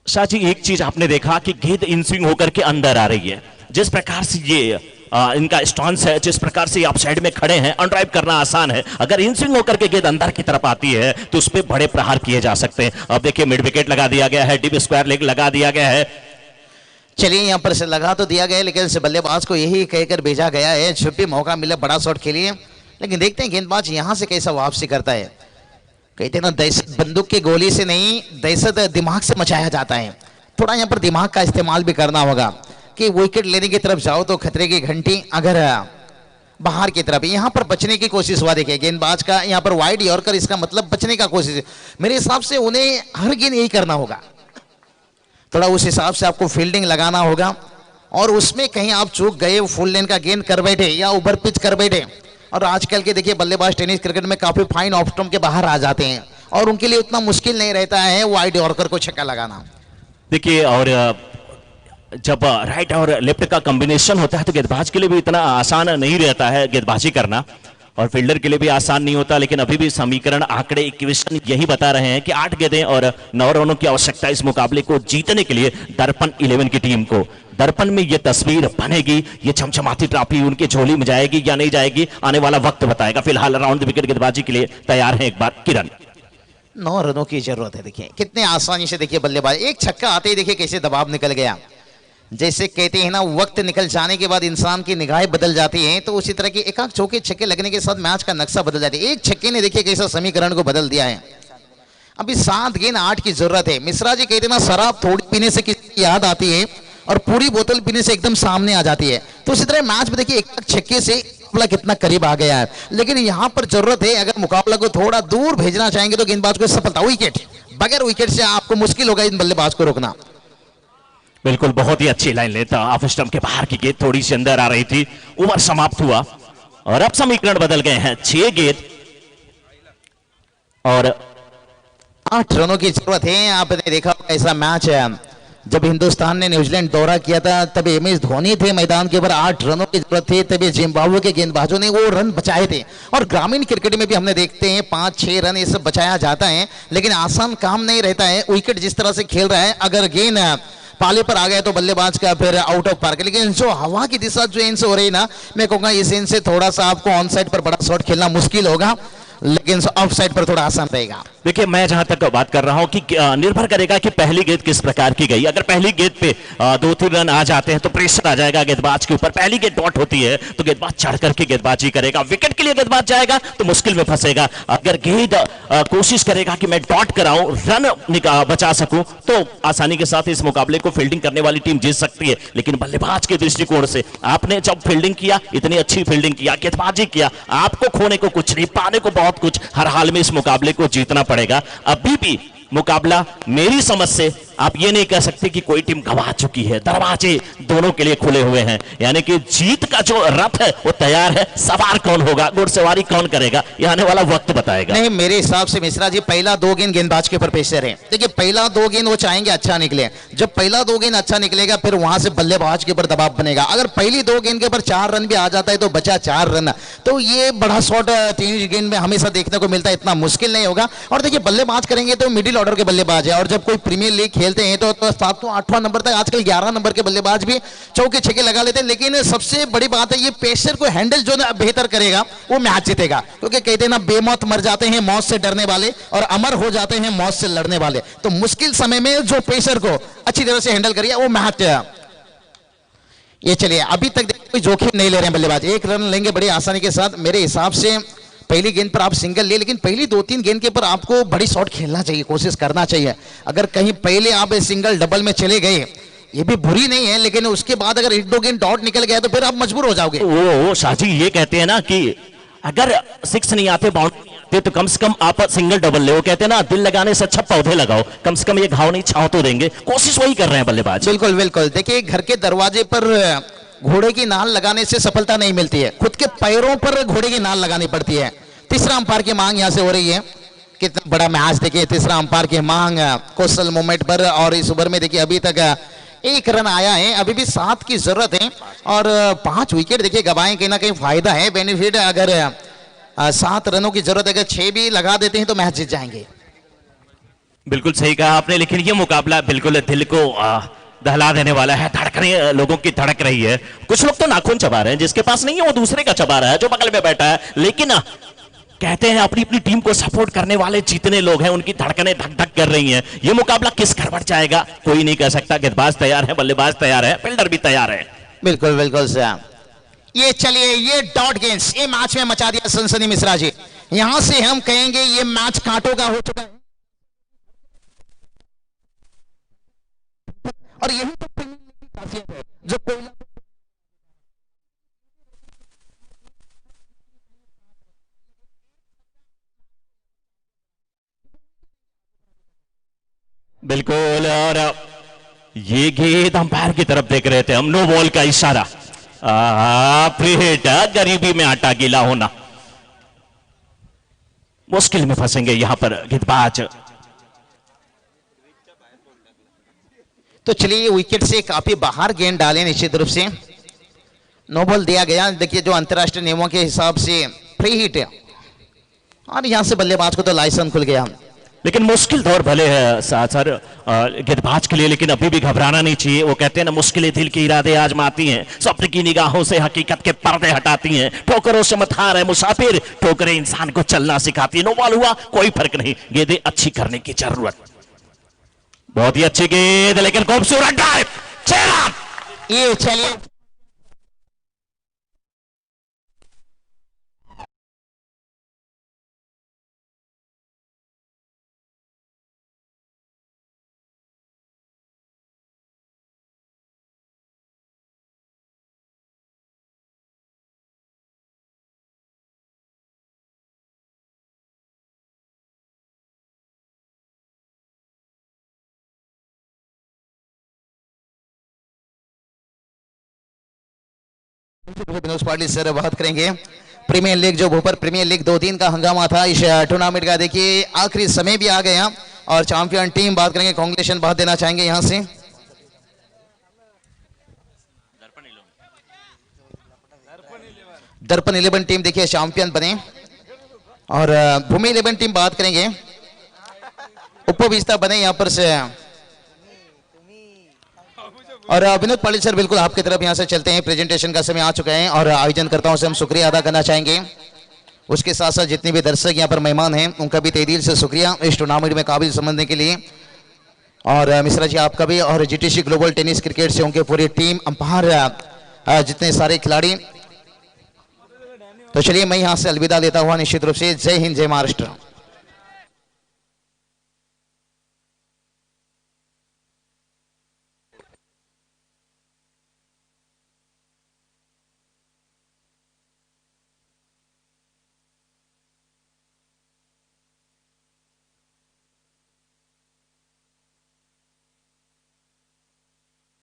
Speaker 3: शाह जी एक चीज आपने देखा कि गेंद इन स्विंग होकर के अंदर आ रही है, जिस प्रकार से ये इनका स्टांस है, जिस प्रकार से आप साइड में खड़े हैं, अनड्राइव करना आसान है। अगर इन स्विंग होकर के गेंद अंदर की तरफ आती है तो उस पर बड़े प्रहार किए जा सकते हैं। अब देखिए मिड विकेट लगा दिया गया है, डीप स्क्वायर लेग लगा दिया गया है।
Speaker 2: चलिए यहाँ पर से लगा तो दिया गया है, लेकिन से बल्लेबाज को यही कहकर भेजा गया है जब भी मौका मिले बड़ा शॉट खेलिए, लेकिन देखते हैं गेंदबाज यहाँ से कैसा वापसी करता है। कहते हैं ना दहशत बंदूक की गोली से नहीं, दहशत दिमाग से मचाया जाता है। थोड़ा यहाँ पर दिमाग का इस्तेमाल भी करना होगा कि विकेट लेने की तरफ जाओ तो खतरे की घंटी अगर बाहर की तरफ, यहाँ पर बचने की कोशिश हुआ। देखिए गेंदबाज का यहाँ पर वाइड यॉर्कर, इसका मतलब बचने का कोशिश। मेरे हिसाब से उन्हें हर गेंद यही करना होगा, थोड़ा उस हिसाब से आपको फील्डिंग लगाना होगा, और उसमें कहीं आप चूक गए, फुल लेन का गेंद कर बैठे या ओवर पिच कर बैठे। और आजकल के देखिए बल्लेबाज टेनिस क्रिकेट में काफी फाइन ऑफ स्टंप के बाहर आ जाते हैं और उनके लिए उतना मुश्किल नहीं रहता है वाइड यॉर्कर को छक्का लगाना।
Speaker 3: देखिए और जब राइट और लेफ्ट का कॉम्बिनेशन होता है तो गेंदबाज के लिए भी इतना आसान नहीं रहता है गेंदबाजी करना, और फील्डर के लिए भी आसान नहीं होता। लेकिन अभी भी समीकरण आंकड़े इक्वेशन यही बता रहे हैं कि 8 गेंदें और 9 रनों की आवश्यकता इस मुकाबले को जीतने के लिए दर्पण 11 की टीम को। दर्पण में ये तस्वीर बनेगी, ये चमचमाती ट्रॉफी उनकी झोली में जाएगी या नहीं जाएगी, आने वाला वक्त बताएगा। फिलहाल राउंड द विकेट गेंदबाजी के लिए तैयार है एक बार किरण।
Speaker 2: 9 रनों की जरूरत है। देखिए कितने आसानी से देखिए बल्लेबाज, एक छक्का आते ही देखिए कैसे दबाव निकल गया। जैसे कहते हैं ना वक्त निकल जाने के बाद इंसान की निगाहें बदल जाती हैं, तो उसी तरह की एकाक चौके छक्के लगने के साथ मैच का नक्शा बदल जाता है। एक छक्के ने देखिए कैसा समीकरण को बदल दिया है। अभी 7 गेंद 8 की जरूरत है। मिश्रा जी कहते हैं ना शराब थोड़ी पीने से किसी याद आती है और पूरी बोतल पीने से एकदम सामने आ जाती है। तो उसी तरह मैच में देखिए एक छक्के से मुकाबला कितना करीब आ गया है, लेकिन यहां पर जरूरत है अगर मुकाबला को थोड़ा दूर भेजना चाहेंगे तो गेंदबाज को सफलता। विकेट, बगैर विकेट से आपको मुश्किल होगा इन बल्लेबाज को रोकना।
Speaker 3: बिल्कुल बहुत ही अच्छी लाइन लेता, ऑफ स्टंप के बाहर की गेंद थोड़ी सी अंदर आ रही थी, ओवर समाप्त हुआ और अब समीकरण बदल गए हैं। 6 गेंद और
Speaker 2: 8 रनों की जरूरत है। आपने देखा ऐसा मैच है जब हिंदुस्तान ने न्यूजीलैंड दौरा किया था, तब MS धोनी थे मैदान के ऊपर, 8 रनों की जरूरत थी, तभी जिम्बाब्वे के गेंदबाजों ने वो रन बचाए थे। और ग्रामीण क्रिकेट में भी हमने देखते हैं 5-6 रन ये सब बचाया जाता है, लेकिन आसान काम नहीं रहता है। विकेट जिस तरह से खेल रहा है, अगर गेंद पाले पर आ गया तो बल्लेबाज का फिर आउट ऑफ पार्क। लेकिन जो हवा की दिशा जो इनसे हो रही ना, मैं कहूंगा इस इनसे थोड़ा सा आपको ऑन साइड पर बड़ा शॉट खेलना मुश्किल होगा, लेकिन ऑफ साइड पर थोड़ा आसान रहेगा।
Speaker 3: देखिए मैं जहां तक बात कर रहा हूं कि निर्भर करेगा कि पहली गेंद किस प्रकार की गई। अगर पहली गेंद पे 2-3 रन आ जाते हैं तो प्रेशर आ जाएगा गेंदबाज के ऊपर। पहली गेंद डॉट होती है तो गेंदबाज चढ़ करके गेंदबाजी करेगा, विकेट के लिए गेंदबाज जाएगा तो मुश्किल में फंसेगा। अगर गेंद कोशिश करेगा कि मैं डॉट कराऊं, रन बचा सकूं, तो आसानी के साथ इस मुकाबले को फील्डिंग करने वाली टीम जीत सकती है। लेकिन बल्लेबाज के दृष्टिकोण से आपने जब फील्डिंग किया, इतनी अच्छी फील्डिंग किया, गेंदबाजी किया, आपको खोने को कुछ नहीं, पाने को बहुत कुछ। हर हाल में इस मुकाबले को जीतना पड़ेगा। अभी भी मुकाबला मेरी समझ से आप ये नहीं कह सकते कि कोई टीम गवा चुकी है। दरवाजे दोनों के लिए खुले हुए हैं, यानी कि जीत का जो रथ है वो तैयार है। सवार कौन होगा, घुड़सवारी कौन करेगा, ये आने वाला वक्त बताएगा।
Speaker 2: नहीं, मेरे हिसाब से मिश्रा जी पहला 2 गेंद गेंदबाज के ऊपर प्रेशर है। देखिए पहला 2 गेंद वो चाहेंगे अच्छा निकले, जब पहला 2 गेंद अच्छा निकलेगा फिर वहां से बल्लेबाज के ऊपर दबाव बनेगा। अगर पहली 2 गेंद के ऊपर 4 रन भी आ जाता है तो बचा 4 रन, तो ये बड़ा शॉट 3 गेंद में हमेशा देखने को मिलता है, इतना मुश्किल नहीं होगा। और देखिए बल्लेबाज करेंगे तो मिडिल ऑर्डर के बल्लेबाज है, और जब कोई प्रीमियर लीग खेलते हैं तो 7वां-8वां नंबर तक, आजकल 11 नंबर के बल्लेबाज भी चौके छक्के लगा लेते हैं। लेकिन सबसे बड़ी बात है ये प्रेशर को हैंडल जो बेहतर करेगा वो मैच जीतेगा, क्योंकि कहते हैं ना बेमौत मर जाते हैं मौत से डरने वाले और अमर हो जाते हैं मौत से लड़ने वाले। तो मुश्किल समय में जो प्रेशर को अच्छी तरह से हैंडल करिए वो मैच। ये चलिए अभी तक कोई जोखिम नहीं ले रहे हैं बल्लेबाज, 1 रन लेंगे बड़ी आसानी के साथ। मेरे हिसाब से पहली गेंद पर आप सिंगल ले, लेकिन पहली 2-3 गेंद के ऊपर आपको बड़ी शॉट खेलना चाहिए, कोशिश करना चाहिए। अगर कहीं पहले आप सिंगल डबल में चले गए, ये भी बुरी नहीं है, लेकिन उसके बाद अगर 1-2 गेंद डॉट निकल गया तो फिर आप मजबूर हो जाओगे।
Speaker 3: वो शाहजी ये कहते हैं ना कि अगर 6 नहीं आते, बाउंड्री आते, तो कम से कम आप सिंगल डबल ले। वो कहते हैं ना दिल लगाने से अच्छा पौधे लगाओ, कम से कम ये घाव नहीं छांव तो देंगे। कोशिश वही कर रहे हैं बल्लेबाज।
Speaker 2: बिल्कुल बिल्कुल। देखिए घर के दरवाजे पर घोड़े की नाल लगाने से सफलता नहीं मिलती है, खुद के पैरों पर घोड़े की नाल लगानी पड़ती है। तीसरा अंपायर की मांग यहां से हो रही है। कितना बड़ा मैच देखिए, तीसरा अंपायर की मांग कोस्टल मूवमेंट पर, और इस ओवर में देखिए अभी तक 1 रन आया है, अभी भी 7 की जरूरत है, और 5 विकेट देखिए गवाएं, कहीं ना कहीं फायदा है, बेनिफिट। अगर 7 रनों की जरूरत है, अगर 6 भी लगा देते हैं तो मैच जीत जाएंगे।
Speaker 3: बिल्कुल सही कहा आपने, लेकिन ये मुकाबला बिल्कुल दिल को दहला देने वाला है। धड़कने लोगों की धड़क रही है। कुछ लोग तो नाखून चबा रहे हैं, जिसके पास नहीं है वो दूसरे का चबा रहा है, जो बगल में बैठा है। लेकिन कहते हैं अपनी अपनी टीम को सपोर्ट करने वाले जितने लोग हैं उनकी धड़कनें धक धक कर रही हैं। ये मुकाबला किस गड़बड़ जाएगा कोई नहीं कह सकता। गेंदबाज तैयार है, बल्लेबाज तैयार है, फील्डर भी तैयार है।
Speaker 2: बिल्कुल बिल्कुल सर। ये चलिए, ये डॉट गेंस ये मैच में मचा दिया सनसनी मिश्रा जी। यहां से हम कहेंगे ये मैच कांटों का हो चुका है, और यही तो प्रीमियर लीग की खासियत है, जो कोयला
Speaker 3: बिल्कुल। और ये गेंद अंपायर की तरफ देख रहे थे हम, नो बॉल का इशारा। प्लेट गरीबी में आटा गीला होना, मुश्किल में फंसेंगे यहां पर गेंदबाज।
Speaker 2: तो चलिए, विकेट से काफी बाहर गेंद डाले, निश्चित रूप से नो बॉल दिया गया। देखिए जो अंतरराष्ट्रीय नियमों के हिसाब से फ्री हिट है, और यहां से बल्लेबाज को तो लाइसेंस खुल गया।
Speaker 3: लेकिन मुश्किल दौर भले है सर गेंदबाज के लिए, लेकिन अभी भी घबराना नहीं चाहिए। वो कहते हैं ना, मुश्किलें दिल के इरादे आजमाती हैं, स्वप्न की निगाहों से हकीकत के पर्दे हटाती हैं। ठोकरों से मत हार है मुसाफिर, ठोकरें इंसान को चलना सिखाती है। नो बॉल हुआ, कोई फर्क नहीं, गेंदें अच्छी करने की जरूरत। बहुत ही अच्छी गेंद, लेकिन खूबसूरत ड्राइव, 6 रन।
Speaker 2: ये चलिए, विनोद पाटिल सर बात करेंगे प्रीमियर लीग, जो भोपाल प्रीमियर लीग 2-3 का हंगामा था इस टूर्नामेंट का। देखिए आखिरी समय भी आ गया, और चैंपियन टीम बात करेंगे, कांग्रेचुलेशन बात देना चाहेंगे यहां से। दर्पण 11 टीम देखिए चैंपियन बने, और भूमि 11 टीम बात करेंगे, उपविजेता बने यहां पर से। और विनोद पाटिल सर बिल्कुल आपकी तरफ यहां से चलते हैं, प्रेजेंटेशन का समय आ चुका है, और आयोजनकर्ताओं से हम शुक्रिया अदा करना चाहेंगे। उसके साथ साथ जितने भी दर्शक यहां पर मेहमान हैं उनका भी तहे दिल से शुक्रिया इस टूर्नामेंट में काबिल समझने के लिए। और मिश्रा जी आपका भी, और जीटीसी ग्लोबल टेनिस क्रिकेट से उनके पूरी टीम, अंपायर, जितने सारे खिलाड़ी। तो चलिए मैं यहां से अलविदा लेता हुआ निश्चित रूप से। जय हिंद, जय महाराष्ट्र।